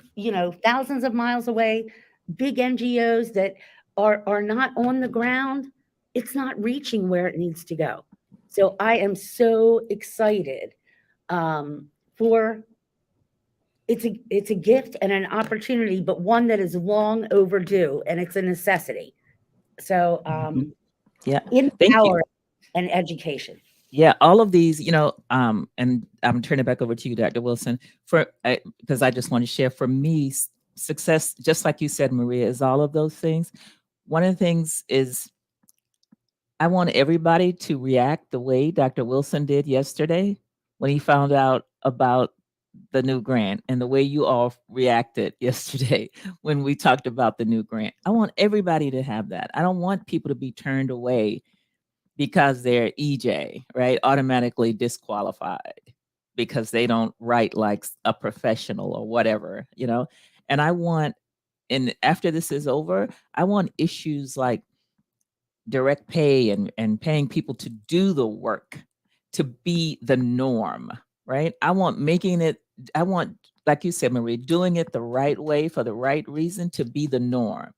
thousands of miles away, big NGOs that are not on the ground, it's not reaching where it needs to go. So I am so excited for it's a gift and an opportunity, but one that is long overdue, and it's a necessity. So Yeah. in Thank you. power and education. Yeah, all of these, and I'm turning it back over to you, Dr. Wilson, because I just want to share, for me, success, just like you said, Maria, is all of those things. One of the things is I want everybody to react the way Dr. Wilson did yesterday when he found out about the new grant, and the way you all reacted yesterday when we talked about the new grant. I want everybody to have that. I don't want people to be turned away because they're EJ, right? Automatically disqualified because they don't write like a professional or whatever, And and after this is over, I want issues like direct pay and paying people to do the work to be the norm, right? I want, like you said, Marie, doing it the right way for the right reason to be the norm.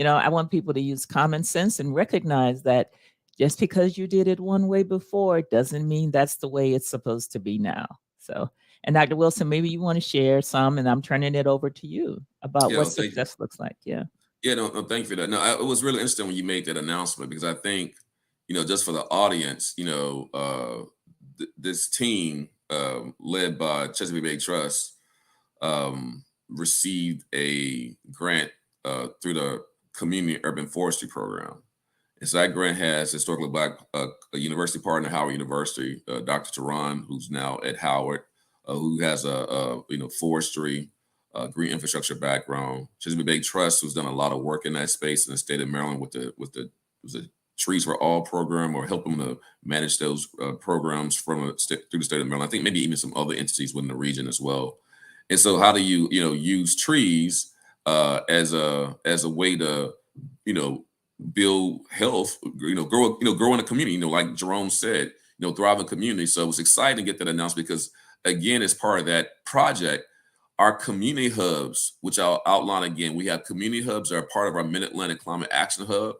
I want people to use common sense and recognize that just because you did it one way before doesn't mean that's the way it's supposed to be now. So, and Dr. Wilson, maybe you want to share some, and I'm turning it over to you about Yeah, what well, thank you. success looks like. Yeah. Yeah, no, thank you for that. No, it was really interesting when you made that announcement, because I think, just for the audience, this team led by Chesapeake Bay Trust received a grant through the Community Urban Forestry Program. And so that grant has historically Black a university partner, Howard University, Dr. Teron, who's now at Howard, who has a forestry, green infrastructure background. Chesapeake Bay Trust, who's done a lot of work in that space in the state of Maryland with the Trees for All program, or helping to manage those programs through the state of Maryland. I think maybe even some other entities within the region as well. And so, how do you use trees as a way to build health, grow in a community, like Jerome said, thrive in community. So it was exciting to get that announced, because again, as part of that project, our community hubs, which I'll outline again, we have community hubs that are part of our Mid-Atlantic Climate Action Hub.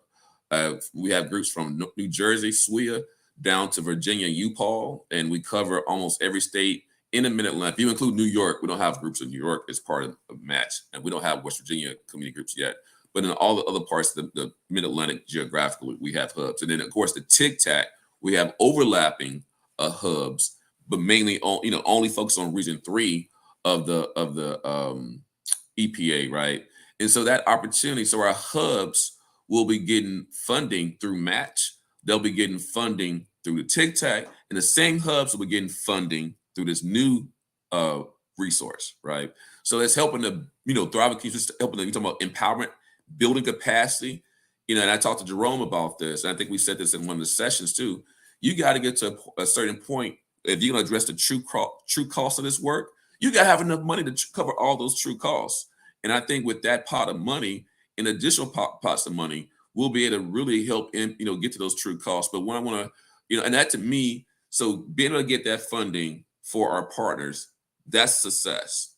We have groups from New Jersey, SWIA, down to Virginia, UPaul, and we cover almost every state in the Mid-Atlantic. If you include New York, we don't have groups in New York as part of Match, and we don't have West Virginia community groups yet. But in all the other parts of the Mid-Atlantic geographically, we have hubs. And then, of course, the TCTAC, we have overlapping hubs, but mainly only focus on Region 3 of the EPA, right? And so that opportunity, so our hubs will be getting funding through Match. They'll be getting funding through the TCTAC, and the same hubs will be getting funding through this new resource, right? So it's helping to, thrive and keep helping to, you talking about empowerment, building capacity, and I talked to Jerome about this, and I think we said this in one of the sessions too. You got to get to a certain point, if you're going to address the true cost of this work, you got to have enough money to cover all those true costs. And I think with that pot of money and additional pots of money, we'll be able to really help get to those true costs. But when I want to, and that to me, so being able to get that funding for our partners, that's success.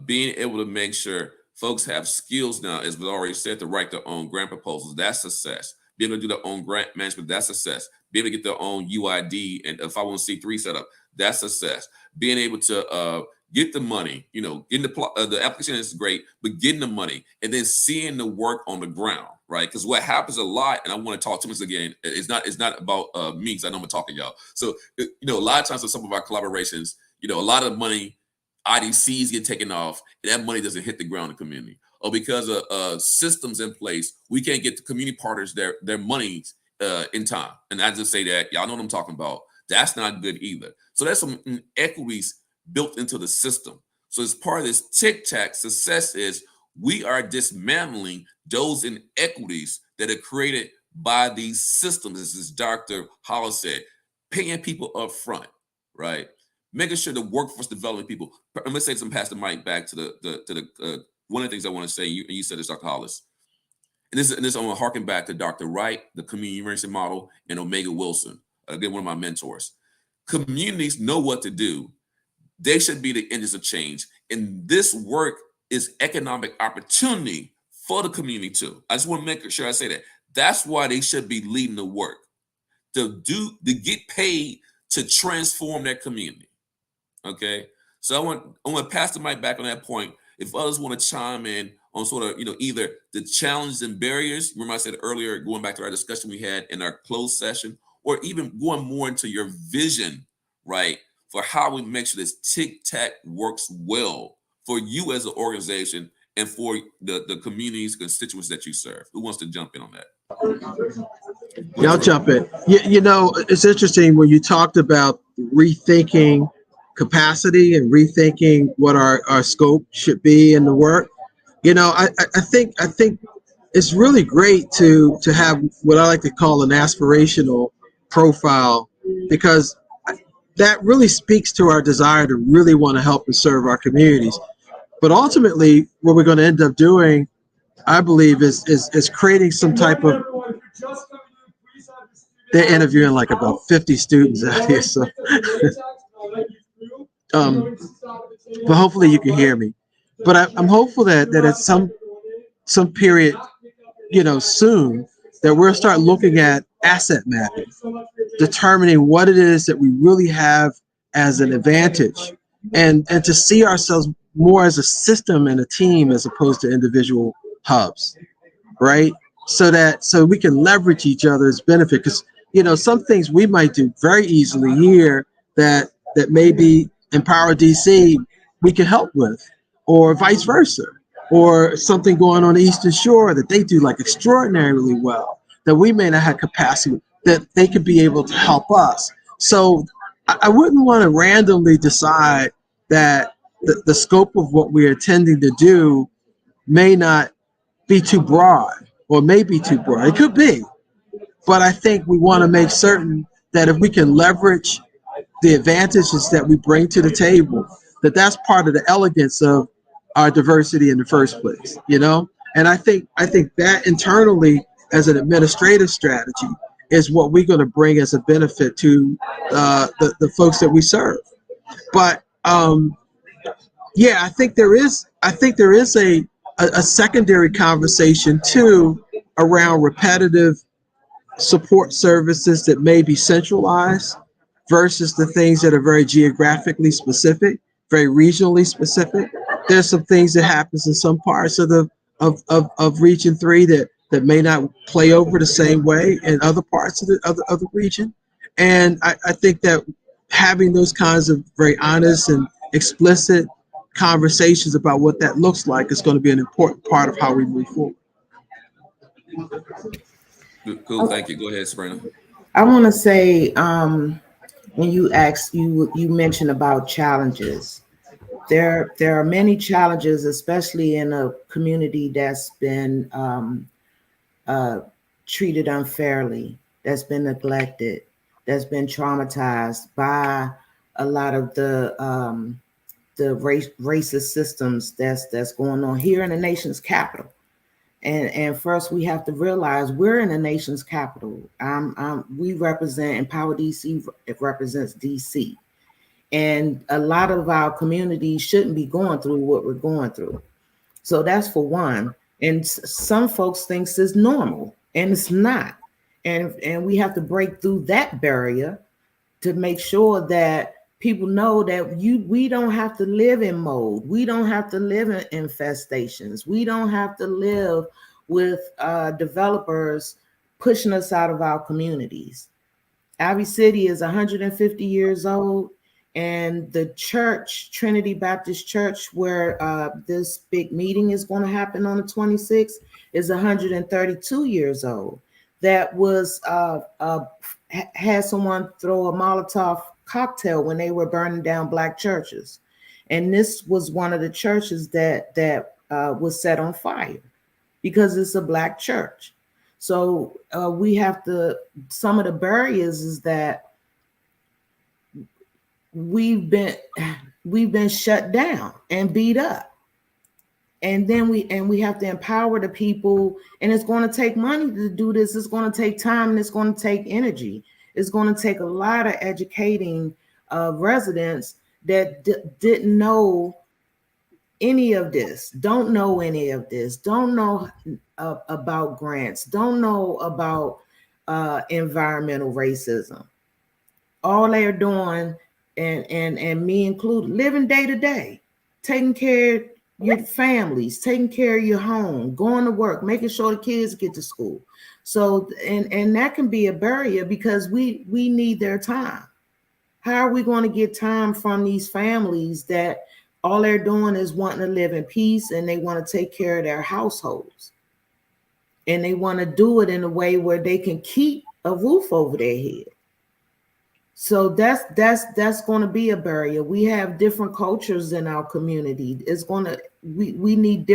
Being able to make sure folks have skills now, as we already said, to write their own grant proposals, that's success. Being able to do their own grant management, that's success. Being able to get their own UID and 501c3 set up, that's success. Being able to get the money, getting the application is great, but getting the money and then seeing the work on the ground, right? Because what happens a lot, and I want to talk to this again, it's not about me, because I know I'm talking to y'all. So, a lot of times in some of our collaborations, a lot of money, IDCs get taken off, and that money doesn't hit the ground in the community. Or because of systems in place, we can't get the community partners their money in time. And I just say that, y'all know what I'm talking about. That's not good either. So there's some inequities built into the system. So as part of this TCTAC, success is we are dismantling those inequities that are created by these systems, as Dr. Hollis said, paying people up front, right? Making sure the workforce development people. I'm gonna say some, pass the mic back to the one of the things I want to say. You said this, Dr. Hollis, and this I'm gonna harken back to Dr. Wright, the community university model, and Omega Wilson, again one of my mentors. Communities know what to do. They should be the engines of change, and this work is economic opportunity for the community too. I just want to make sure I say that. That's why they should be leading the work to get paid to transform their community. Okay, so I want to pass the mic back on that point. If others want to chime in on sort of either the challenges and barriers, remember I said earlier, going back to our discussion we had in our closed session, or even going more into your vision, right, for how we make sure this TCTAC works well for you as an organization and for the communities, constituents that you serve. Who wants to jump in on that? Yeah, I'll jump in. It's interesting when you talked about rethinking capacity and rethinking what our scope should be in the work. I think it's really great to have what I like to call an aspirational profile, because that really speaks to our desire to really want to help and serve our communities. But ultimately, what we're going to end up doing, I believe, is creating some type of. They're interviewing like about 50 students out here, so. But hopefully you can hear me. But I'm hopeful that at some period, soon, that we'll start looking at asset mapping, determining what it is that we really have as an advantage, and to see ourselves more as a system and a team as opposed to individual hubs, right? So we can leverage each other's benefit, because some things we might do very easily here that maybe Empower DC we can help with, or vice versa, or something going on the Eastern Shore that they do like extraordinarily well that we may not have capacity, that they could be able to help us. So I wouldn't want to randomly decide that the scope of what we're intending to do may not be too broad, or may be too broad. It could be, but I think we want to make certain that if we can leverage the advantages that we bring to the table, that's part of the elegance of our diversity in the first place, And I think that internally, as an administrative strategy, is what we're going to bring as a benefit to the folks that we serve. But I think there is a secondary conversation too around repetitive support services that may be centralized versus the things that are very geographically specific, very regionally specific. There's some things that happens in some parts of Region 3 that may not play over the same way in other parts of the region. And I think that having those kinds of very honest and explicit conversations about what that looks like is going to be an important part of how we move forward. Cool, thank you. Go ahead, Sabrina. I want to say, when you mentioned about challenges, there are many challenges, especially in a community that's been treated unfairly, that's been neglected, that's been traumatized by a lot of the racist systems that's going on here in the nation's capital. And first, we have to realize we're in the nation's capital. We represent Empower DC. It represents DC, and a lot of our communities shouldn't be going through what we're going through. So that's for one. And some folks think it's normal, and it's not. And we have to break through that barrier to make sure that people know that we don't have to live in mold. We don't have to live in infestations. We don't have to live with developers pushing us out of our communities. Ivy City is 150 years old, and the church, Trinity Baptist Church, where this big meeting is going to happen on the 26th, is 132 years old. That was had someone throw a Molotov cocktail when they were burning down Black churches, and this was one of the churches that was set on fire because it's a Black church. So we have to, some of the barriers is that we've been shut down and beat up. And then we have to empower the people, and it's going to take money to do this. It's going to take time, and it's going to take energy. It's going to take a lot of educating residents that didn't know any of this, don't know any of this, don't know about grants, don't know about environmental racism. All they're doing, and me included, living day to day, taking care of your families, taking care of your home, going to work, making sure the kids get to school. So, and that can be a barrier because we need their time. How are we going to get time from these families that all they're doing is wanting to live in peace, and they want to take care of their households, and they want to do it in a way where they can keep a roof over their head? So that's going to be a barrier. We have different cultures in our community. It's going to, we need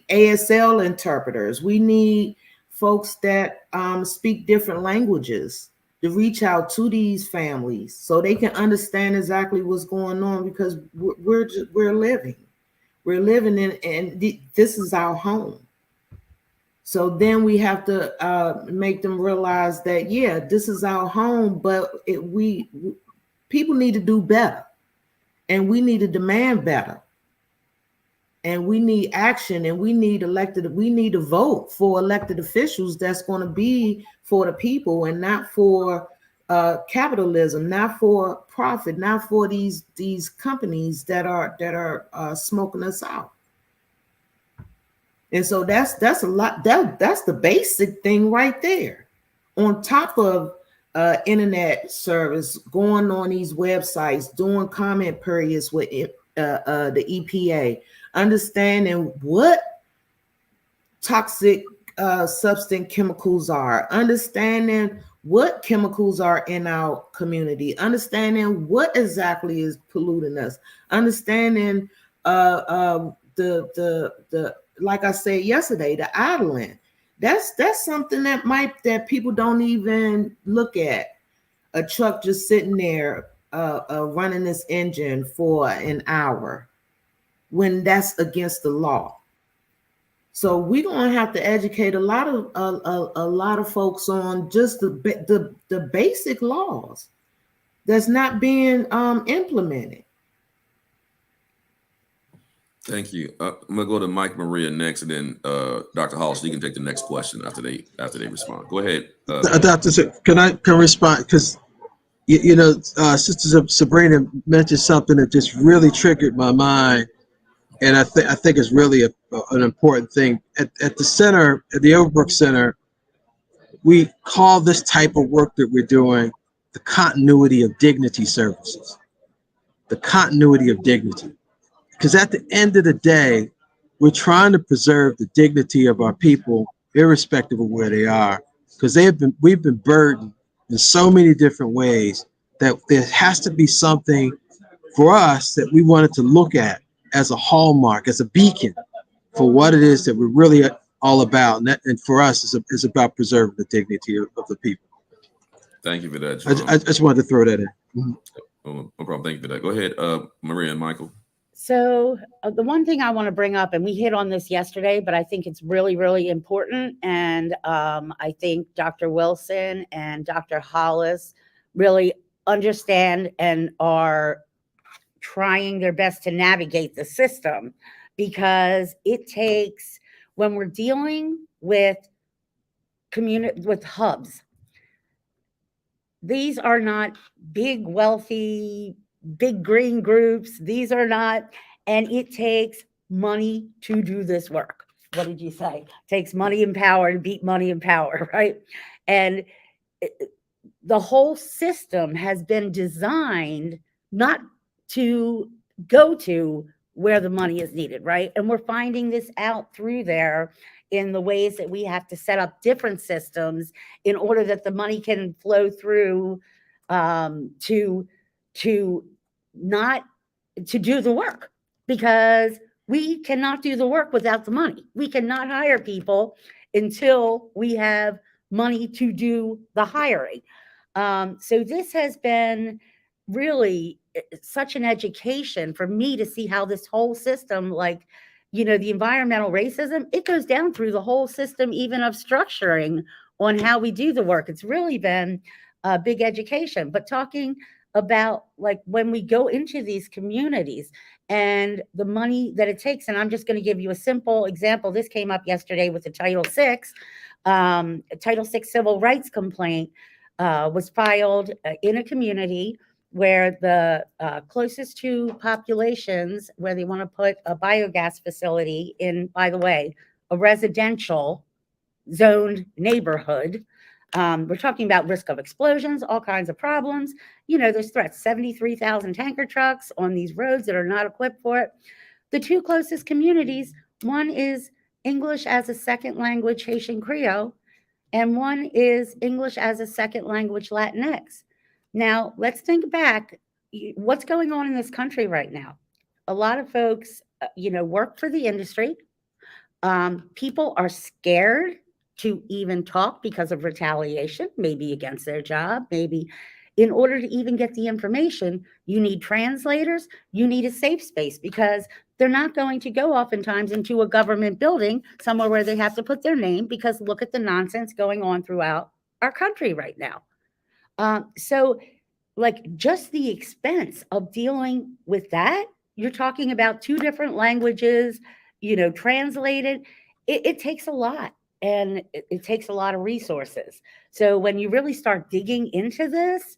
ASL interpreters. We need folks that speak different languages to reach out to these families so they can understand exactly what's going on, because we're living in, and this is our home. So then we have to make them realize that, yeah, this is our home, but people need to do better, and we need to demand better, and we need action, and we need to vote for elected officials that's going to be for the people and not for capitalism, not for profit, not for these companies that are smoking us out. And so that's a lot. That's the basic thing right there. On top of internet service, going on these websites, doing comment periods with the EPA, understanding what toxic substance chemicals are, understanding what chemicals are in our community, understanding what exactly is polluting us, understanding the like I said yesterday, the idling. That's something that people don't even look at. A truck just sitting there running this engine for an hour when that's against the law. So we're gonna have to educate a lot of folks on just the basic laws that's not being implemented. Thank you. I'm gonna go to Mike Maria next, and then Dr. Hollis, you can take the next question after they respond. Go ahead. Dr. Can I respond? Because Sister Sabrina mentioned something that just really triggered my mind, and I think it's really an important thing. At the center, at the Overbrook Center, we call this type of work that we're doing the continuity of dignity services. The continuity of dignity. Because at the end of the day, we're trying to preserve the dignity of our people, irrespective of where they are, because we've been burdened in so many different ways that there has to be something for us that we wanted to look at as a hallmark, as a beacon for what it is that we're really all about. And for us, it's about preserving the dignity of the people. Thank you for that, Jerome. I just wanted to throw that in. Mm-hmm. No problem. Thank you for that. Go ahead, Maria and Michael. So the one thing I want to bring up, and we hit on this yesterday, but I think it's really, really important. And I think Dr. Wilson and Dr. Hollis really understand and are trying their best to navigate the system, because it takes, when we're dealing with hubs, these are not big, wealthy, big green groups. These are not, and it takes money to do this work. What did you say? It takes money and power to beat money and power, right? And the whole system has been designed not to go to where the money is needed, right? And we're finding this out through there in the ways that we have to set up different systems in order that the money can flow through to not to do the work, because we cannot do the work without the money. We cannot hire people until we have money to do the hiring. So this has been really such an education for me to see how this whole system, like, you know, the environmental racism, it goes down through the whole system, even of structuring on how we do the work. It's really been a big education. But talking about like when we go into these communities and the money that it takes, and I'm just going to give you a simple example. This came up yesterday with the Title VI civil rights complaint was filed in a community where the closest to populations where they want to put a biogas facility in, by the way, a residential zoned neighborhood. We're talking about risk of explosions, all kinds of problems. You know, there's threats, 73,000 tanker trucks on these roads that are not equipped for it. The two closest communities, one is English as a second language Haitian Creole, and one is English as a second language Latinx. Now, let's think back. What's going on in this country right now? A lot of folks, work for the industry. People are scared to even talk because of retaliation, maybe against their job, maybe in order to even get the information, you need translators, you need a safe space, because they're not going to go oftentimes into a government building somewhere where they have to put their name, because look at the nonsense going on throughout our country right now. So like just the expense of dealing with that, you're talking about two different languages, translated, it takes a lot. And it takes a lot of resources. So when you really start digging into this,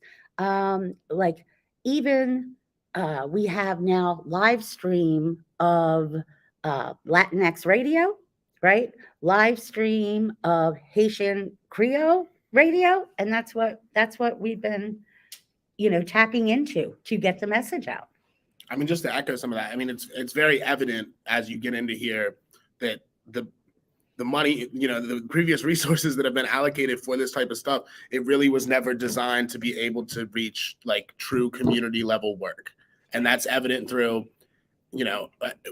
we have now live stream of Latinx radio, right? Live stream of Haitian Creole radio, and that's what we've been, tapping into to get the message out. I mean, just to echo some of that, I mean, it's very evident as you get into here that the money, the previous resources that have been allocated for this type of stuff, it really was never designed to be able to reach like true community level work. And that's evident through,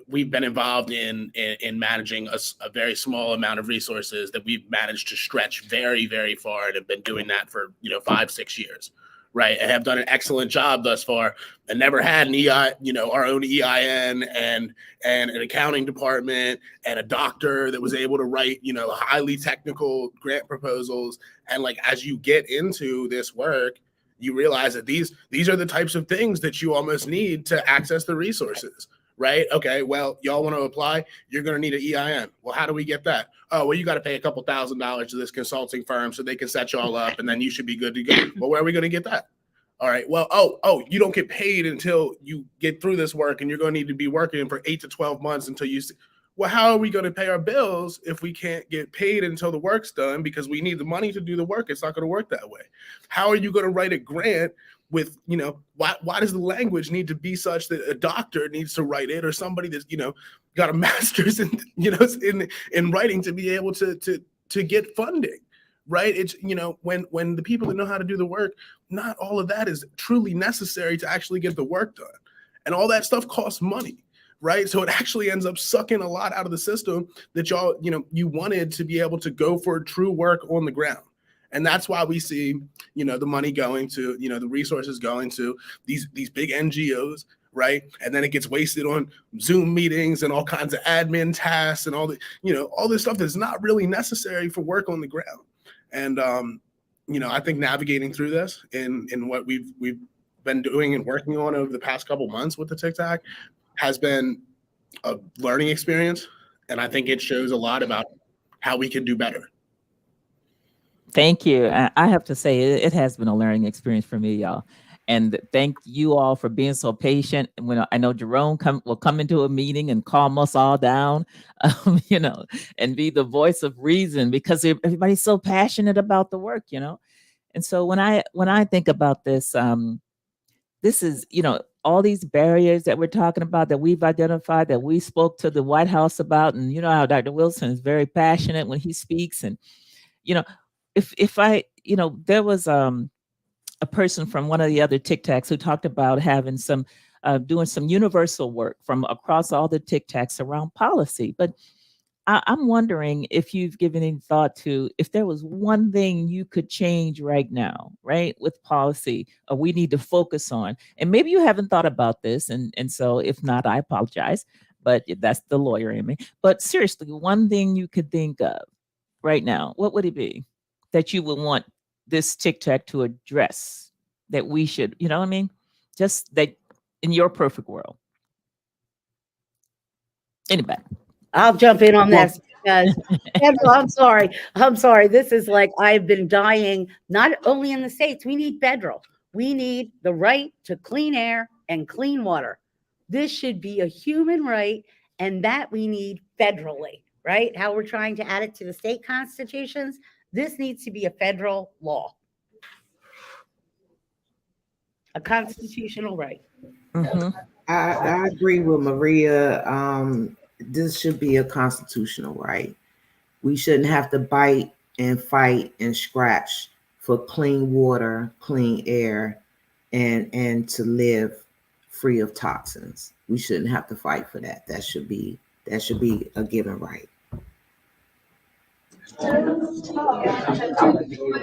we've been involved in managing a very small amount of resources that we've managed to stretch very, very far, and have been doing that for, 5-6 years. Right, and have done an excellent job thus far, and never had an our own EIN and an accounting department and a doctor that was able to write, highly technical grant proposals. And like as you get into this work, you realize that these are the types of things that you almost need to access the resources. Right? Okay, well, y'all want to apply, you're going to need an EIN. Well, how do we get that? Oh, well, you got to pay a couple $1,000s to this consulting firm so they can set y'all up, and then you should be good to go. Well, where are we going to get that? All right, well, you don't get paid until you get through this work, and you're going to need to be working for 8 to 12 months until you well, how are we going to pay our bills if we can't get paid until the work's done, because we need the money to do the work? It's not going to work that way. How are you going to write a grant with, why does the language need to be such that a doctor needs to write it, or somebody that's, got a master's in, in writing to be able to get funding, right? It's, when the people that know how to do the work, not all of that is truly necessary to actually get the work done. And all that stuff costs money, right? So it actually ends up sucking a lot out of the system that y'all, you wanted to be able to go for true work on the ground. And that's why we see, the money going to, the resources going to these big NGOs, right? And then it gets wasted on Zoom meetings and all kinds of admin tasks and all the, all this stuff that's not really necessary for work on the ground. And, I think navigating through this in what we've been doing and working on over the past couple months with the TCTAC has been a learning experience. And I think it shows a lot about how we can do better. Thank you. I have to say, it has been a learning experience for me, y'all. And thank you all for being so patient. When I know Jerome will come into a meeting and calm us all down, and be the voice of reason, because everybody's so passionate about the work. And so when I think about this, this is, all these barriers that we're talking about, that we've identified, that we spoke to the White House about, and you know how Dr. Wilson is very passionate when he speaks. And you know, if I, there was a person from one of the other TCTACs who talked about having some doing some universal work from across all the TCTACs around policy. But I'm wondering if you've given any thought to, if there was one thing you could change right now, right, with policy, or we need to focus on. And maybe you haven't thought about this, and so if not, I apologize, but that's the lawyer in me. But seriously, one thing you could think of right now, what would it be that you would want this TCTAC to address, that we should, you know what I mean? Just that in your perfect world. Anybody? I'll jump in on this because I'm sorry. This is like, I've been dying, not only in the States. We need federal. We need the right to clean air and clean water. This should be a human right, and that we need federally, right? How we're trying to add it to the state constitutions. This needs to be a federal law, a constitutional right. Mhm. I agree with Maria. This should be a constitutional right. We shouldn't have to bite and fight and scratch for clean water, clean air, and to live free of toxins. We shouldn't have to fight for that. That should be a given right.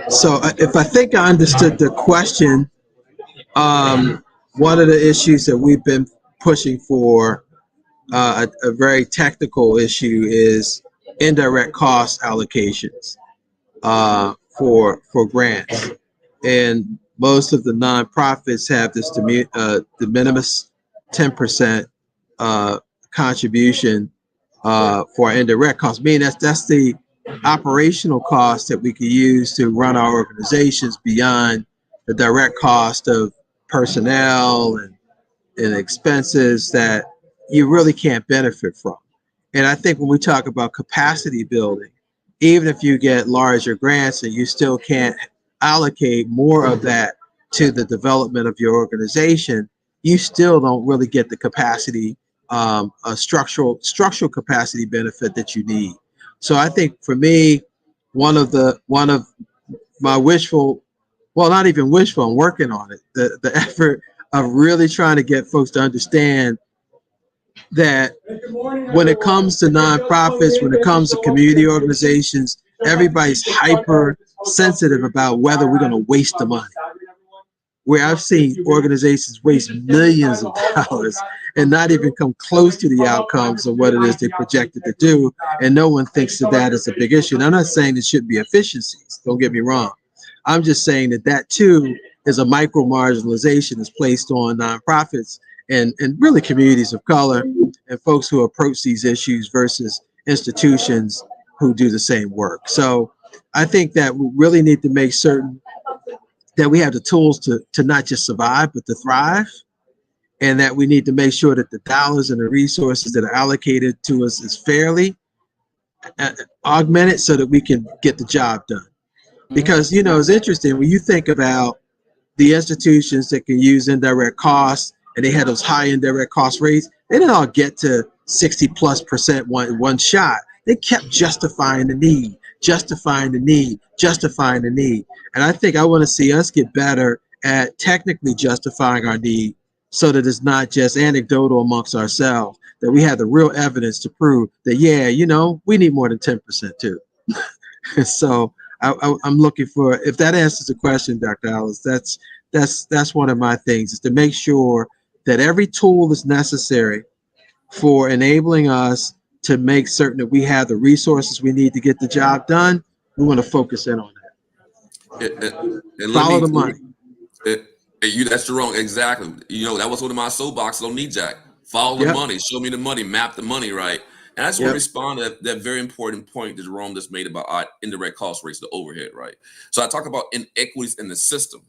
So if I think I understood the question, one of the issues that we've been pushing for, a very technical issue, is indirect cost allocations for grants. And most of the nonprofits have this de minimis 10% contribution for indirect costs. Meaning that's the operational cost that we could use to run our organizations beyond the direct cost of personnel and expenses that you really can't benefit from. And I think when we talk about capacity building, even if you get larger grants and you still can't allocate more of that to the development of your organization, you still don't really get the capacity, a structural capacity benefit that you need. So I think for me, one of my wishful, well, not even wishful, I'm working on it, the effort of really trying to get folks to understand that when it comes to nonprofits, when it comes to community organizations, everybody's hyper sensitive about whether we're going to waste the money. Where I've seen organizations waste millions of dollars and not even come close to the outcomes of what it is they projected to do, and no one thinks of that as a big issue. And I'm not saying it shouldn't be efficiencies, don't get me wrong. I'm just saying that too is a micro marginalization that's placed on nonprofits and really communities of color and folks who approach these issues versus institutions who do the same work. So I think that we really need to make certain that we have the tools to not just survive, but to thrive. And that we need to make sure that the dollars and the resources that are allocated to us is fairly augmented so that we can get the job done. Because, it's interesting when you think about the institutions that can use indirect costs, and they had those high indirect cost rates, they didn't all get to 60+% one shot. They kept justifying the need. And I think I want to see us get better at technically justifying our need so that it's not just anecdotal amongst ourselves, that we have the real evidence to prove that, we need more than 10% too. So I'm looking for, if that answers the question, Dr. Alice, that's one of my things, is to make sure that every tool is necessary for enabling us to make certain that we have the resources we need to get the job done. We want to focus in on that. Follow the money. That's wrong. Exactly. That was one of my soapboxes on Knee Jack. Follow the money. Show me the money. Map the money, right? And I just want to Yep. respond to that very important point that Jerome just made about our indirect cost rates, the overhead, right? So I talk about inequities in the system.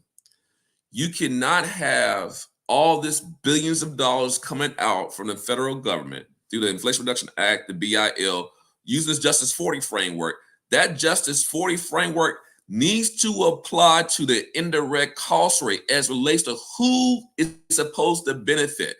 You cannot have all this billions of dollars coming out from the federal government through the Inflation Reduction Act, the BIL, using this Justice 40 framework. That Justice 40 framework needs to apply to the indirect cost rate as relates to who is supposed to benefit.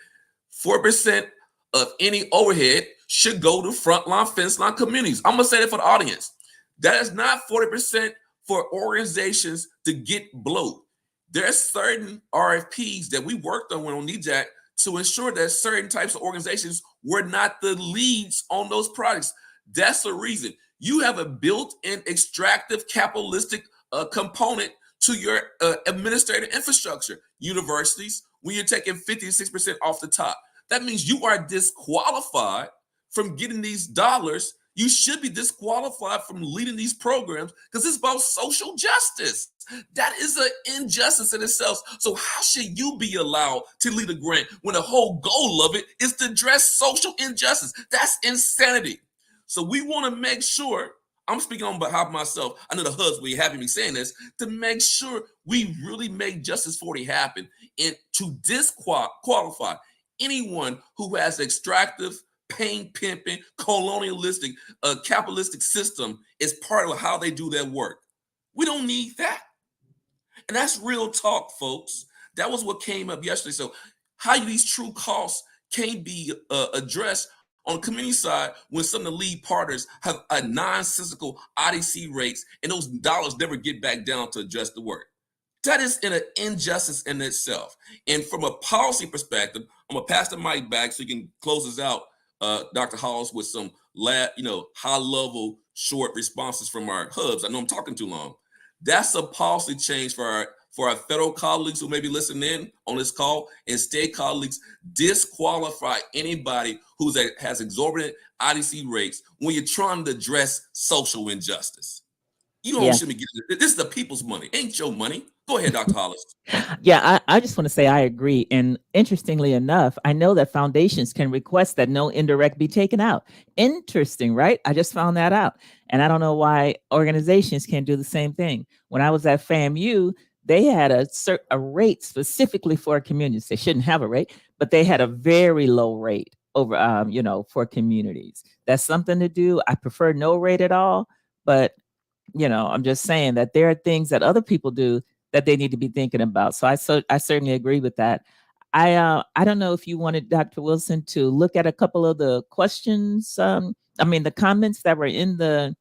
4% of any overhead should go to frontline, fence line communities. I'm gonna say that for the audience. That is not 40% for organizations to get bloat. There are certain RFPs that we worked on NEJAC to ensure that certain types of organizations were not the leads on those projects. That's the reason. You have a built-in extractive capitalistic component to your administrative infrastructure. Universities, when you're taking 56% off the top, that means you are disqualified from getting these dollars. You should be disqualified from leading these programs because it's about social justice. That is an injustice in itself. So how should you be allowed to lead a grant when the whole goal of it is to address social injustice? That's insanity. So we want to make sure, I'm speaking on behalf of myself, I know the husband will be happy me saying this, to make sure we really make Justice 40 happen and to disqualify anyone who has extractive, pain pimping, colonialistic, capitalistic system is part of how they do their work. We don't need that. And that's real talk, folks. That was what came up yesterday. So how these true costs can't be addressed on the community side when some of the lead partners have a nonsensical IDC rates and those dollars never get back down to adjust the work. That is an injustice in itself. And from a policy perspective, I'm gonna pass the mic back so you can close us out, Dr. Hollis, with some high-level short responses from our hubs. I know I'm talking too long. That's a policy change for our federal colleagues who may be listening in on this call, and state colleagues. Disqualify anybody has exorbitant IDC rates when you're trying to address social injustice. You don't should be getting it. This is the people's money, ain't your money. Go ahead, Dr. Hollis. Yeah, I just want to say I agree. And interestingly enough, I know that foundations can request that no indirect be taken out. Interesting, right? I just found that out. And I don't know why organizations can't do the same thing. When I was at FAMU, they had a rate specifically for communities. They shouldn't have a rate, but they had a very low rate over, for communities. That's something to do. I prefer no rate at all, but I'm just saying that there are things that other people do that they need to be thinking about. So I certainly agree with that. I don't know if you wanted Dr. Wilson to look at a couple of the questions. The comments that were in the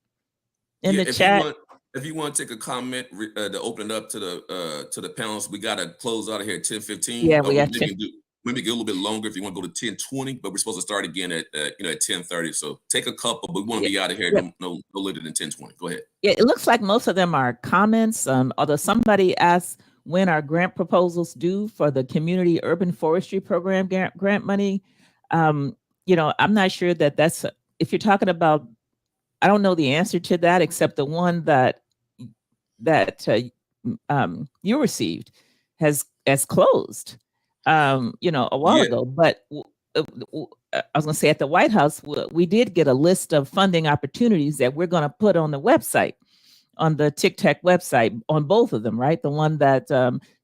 chat. If you want to take a comment to open it up to the panels, we got to close out of here at 10:15. Yeah, we have maybe get a little bit longer if you want to go to 10:20, but we're supposed to start again at 10:30. So take a couple, but we want to be out of here no later than 10:20. Go ahead. Yeah, it looks like most of them are comments. Although somebody asked when are grant proposals due for the community urban forestry program grant money. I'm not sure that's if you're talking about. I don't know the answer to that except the one that you received has closed. A while ago, but I was going to say at the White House, we did get a list of funding opportunities that we're going to put on the website, on the TCTAC website, on both of them, right? The one that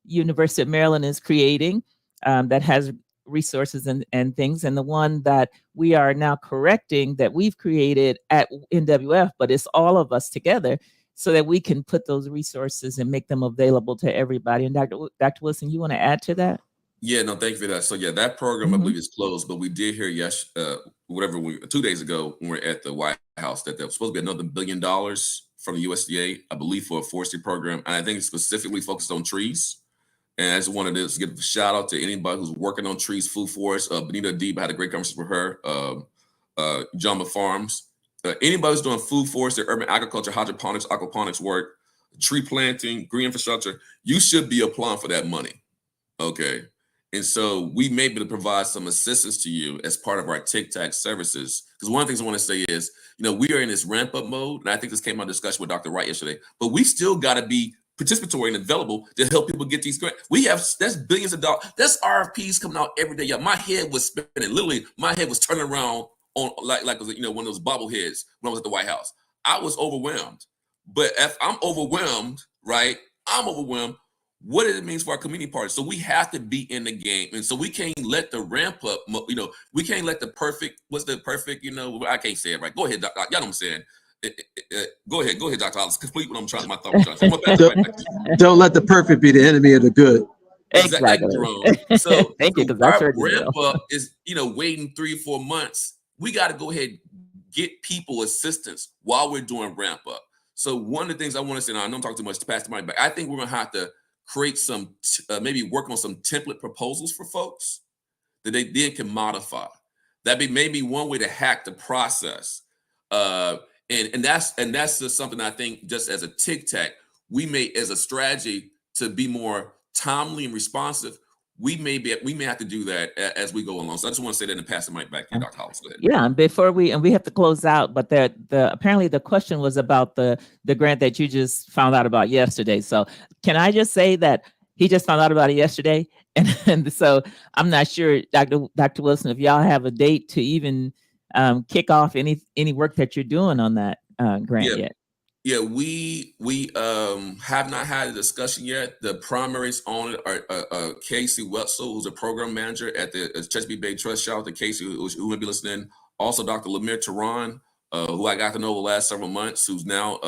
University of Maryland is creating that has resources and things, and the one that we are now correcting that we've created at NWF, but it's all of us together so that we can put those resources and make them available to everybody. And Dr. Wilson, you want to add to that? Yeah, no, thank you for that. So yeah, that program I believe is closed, but we did hear 2 days ago when we were at the White House that there was supposed to be another $1 billion from the USDA, I believe, for a forestry program, and I think it's specifically focused on trees. And I just wanted to give a shout out to anybody who's working on trees, food forests. Benita Deeb, I had a great conversation with her. Jamba Farms. Anybody who's doing food forestry, urban agriculture, hydroponics, aquaponics work, tree planting, green infrastructure, you should be applying for that money. Okay. And so we may be able to provide some assistance to you as part of our TCTAC services. Because one of the things I want to say is, we are in this ramp up mode. And I think this came out of discussion with Dr. Wright yesterday, but we still got to be participatory and available to help people get these grants. That's billions of dollars. That's RFPs coming out every day. Yeah, my head was spinning. Literally, my head was turning around on like one of those bobbleheads when I was at the White House. I was overwhelmed. But if I'm overwhelmed, right? I'm overwhelmed. What it means for our community parties. So we have to be in the game. And so we can't let the ramp up, we can't let the perfect, I can't say it right. Go ahead, Doc. Y'all know what I'm saying. Go ahead, Dr. Hollis. Complete what I'm trying, my thought was trying to say. Don't let the perfect be the enemy of the good. Exactly. Thank you, Jerome. So, Thank you, because our that's heard ramp up is, waiting 3 or 4 months. We got to go ahead and get people assistance while we're doing ramp up. So one of the things I want to say, now I know I'm talking too much to pass the mic, but I think we're going to have to create some, maybe work on some template proposals for folks that they then can modify. That'd be maybe one way to hack the process. And that's just something I think, just as a TCTAC, we may, as a strategy to be more timely and responsive, we may have to do that as we go along. So I just want to say that and pass the mic back to Dr. Hollis. Go ahead. Yeah, and before we have to close out, but apparently the question was about the grant that you just found out about yesterday. So can I just say that he just found out about it yesterday, and so I'm not sure, Dr. Wilson, if y'all have a date to even kick off any work that you're doing on that grant yet. Yeah, we have not had a discussion yet. The primaries on it are Casey Wetzel, who's a program manager at the Chesapeake Bay Trust. Shout out to Casey, who may be listening. Also, Dr. Lemire Tehran, who I got to know the last several months, who's now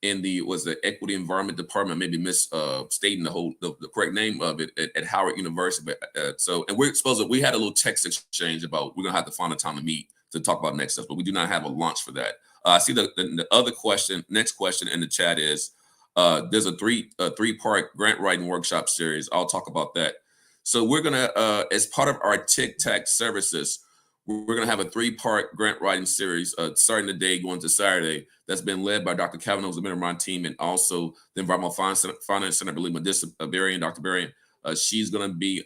in the Equity Environment Department. Maybe misstating the correct name of it at Howard University. And we had a little text exchange about we're gonna have to find a time to meet to talk about next steps, but we do not have a launch for that. I see the other question, next question in the chat is, there's a three-part grant writing workshop series. I'll talk about that. So we're gonna, as part of our TCTAC services, we're gonna have a 3-part grant writing series starting today, going to Saturday. That's been led by Dr. Kavanaugh's Minimum team, and also the Environmental Finance Center, Dr. Berrien. She's gonna be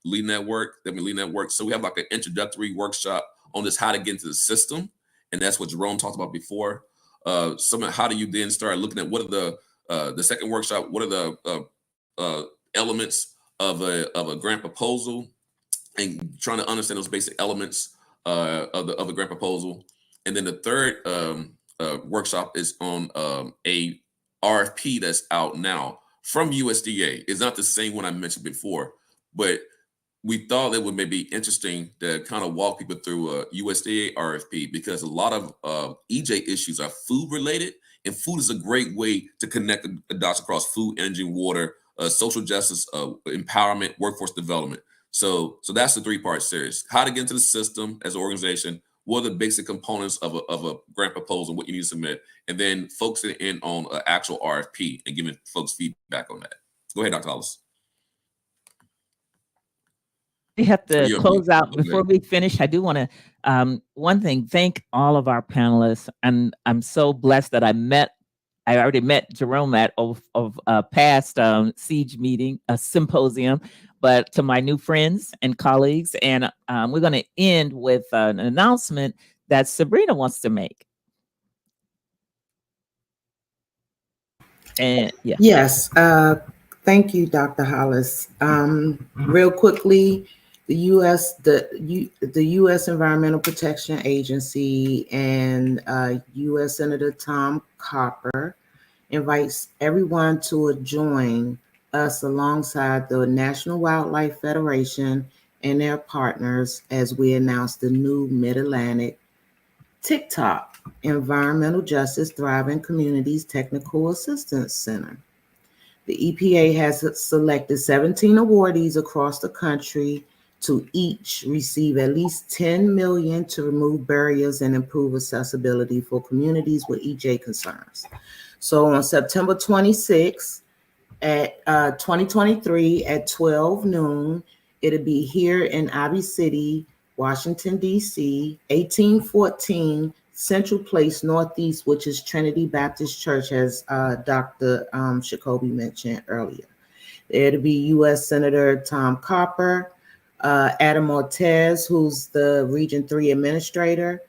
leading that work. They'll be leading that work. So we have like an introductory workshop on this, how to get into the system. And that's what Jerome talked about before. How do you then start looking at what are the second workshop? What are the elements of a grant proposal, and trying to understand those basic elements of the grant proposal. And then the third workshop is on a RFP that's out now from USDA. It's not the same one I mentioned before, but we thought it would maybe interesting to kind of walk people through a USDA RFP, because a lot of EJ issues are food related, and food is a great way to connect the dots across food, energy, water, social justice, empowerment, workforce development. So that's the 3-part series. How to get into the system as an organization, what are the basic components of a grant proposal, what you need to submit, and then focusing in on an actual RFP and giving folks feedback on that. Go ahead, Dr. Hollis. We have to close out. Before we finish, I do want to, one thing, thank all of our panelists. And I'm so blessed that I already met Jerome at past Siege meeting, a symposium, but to my new friends and colleagues. And we're going to end with an announcement that Sabrina wants to make. And yeah. Yes. Thank you, Dr. Hollis. Real quickly, the U.S. Environmental Protection Agency and U.S. Senator Tom Copper invites everyone to join us alongside the National Wildlife Federation and their partners as we announce the new Mid-Atlantic TCTAC, Environmental Justice Thriving Communities Technical Assistance Center. The EPA has selected 17 awardees across the country to each receive at least $10 million to remove barriers and improve accessibility for communities with EJ concerns. So on September 26th, at 2023 at 12 noon, it'll be here in Ivy City, Washington, D.C., 1814 Central Place Northeast, which is Trinity Baptist Church, as Dr. Jacoby mentioned earlier. It'll be U.S. Senator Tom Copper, Adam Ortez, who's the Region 3 Administrator,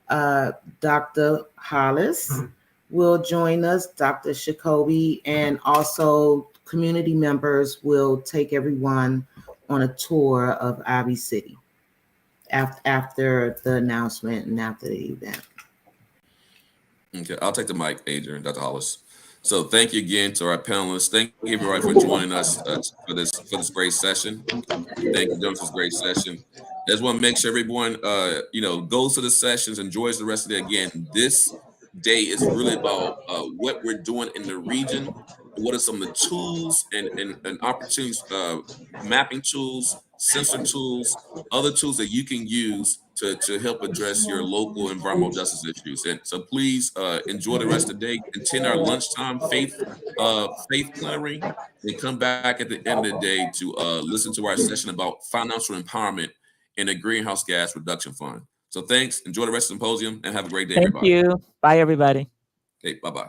Dr. Hollis will join us, Dr. Jacoby, and also community members will take everyone on a tour of Ivy City. after the announcement and after the event. Okay, I'll take the mic, Adrian, Dr. Hollis. So thank you again to our panelists. Thank you everybody for joining us for this great session. Thank you, Jones, for this great session. I just want to make sure everyone goes to the sessions, enjoys the rest of the day. Again, this day is really about what we're doing in the region, and what are some of the tools and opportunities, mapping tools, sensor tools, other tools that you can use to help address your local environmental justice issues. And so please enjoy the rest of the day. Attend our lunchtime faith plenary, and come back at the end of the day to listen to our session about financial empowerment in the greenhouse gas reduction fund. So thanks. Enjoy the rest of the symposium and have a great day, Thank everybody. you. Bye, everybody. Okay, bye-bye.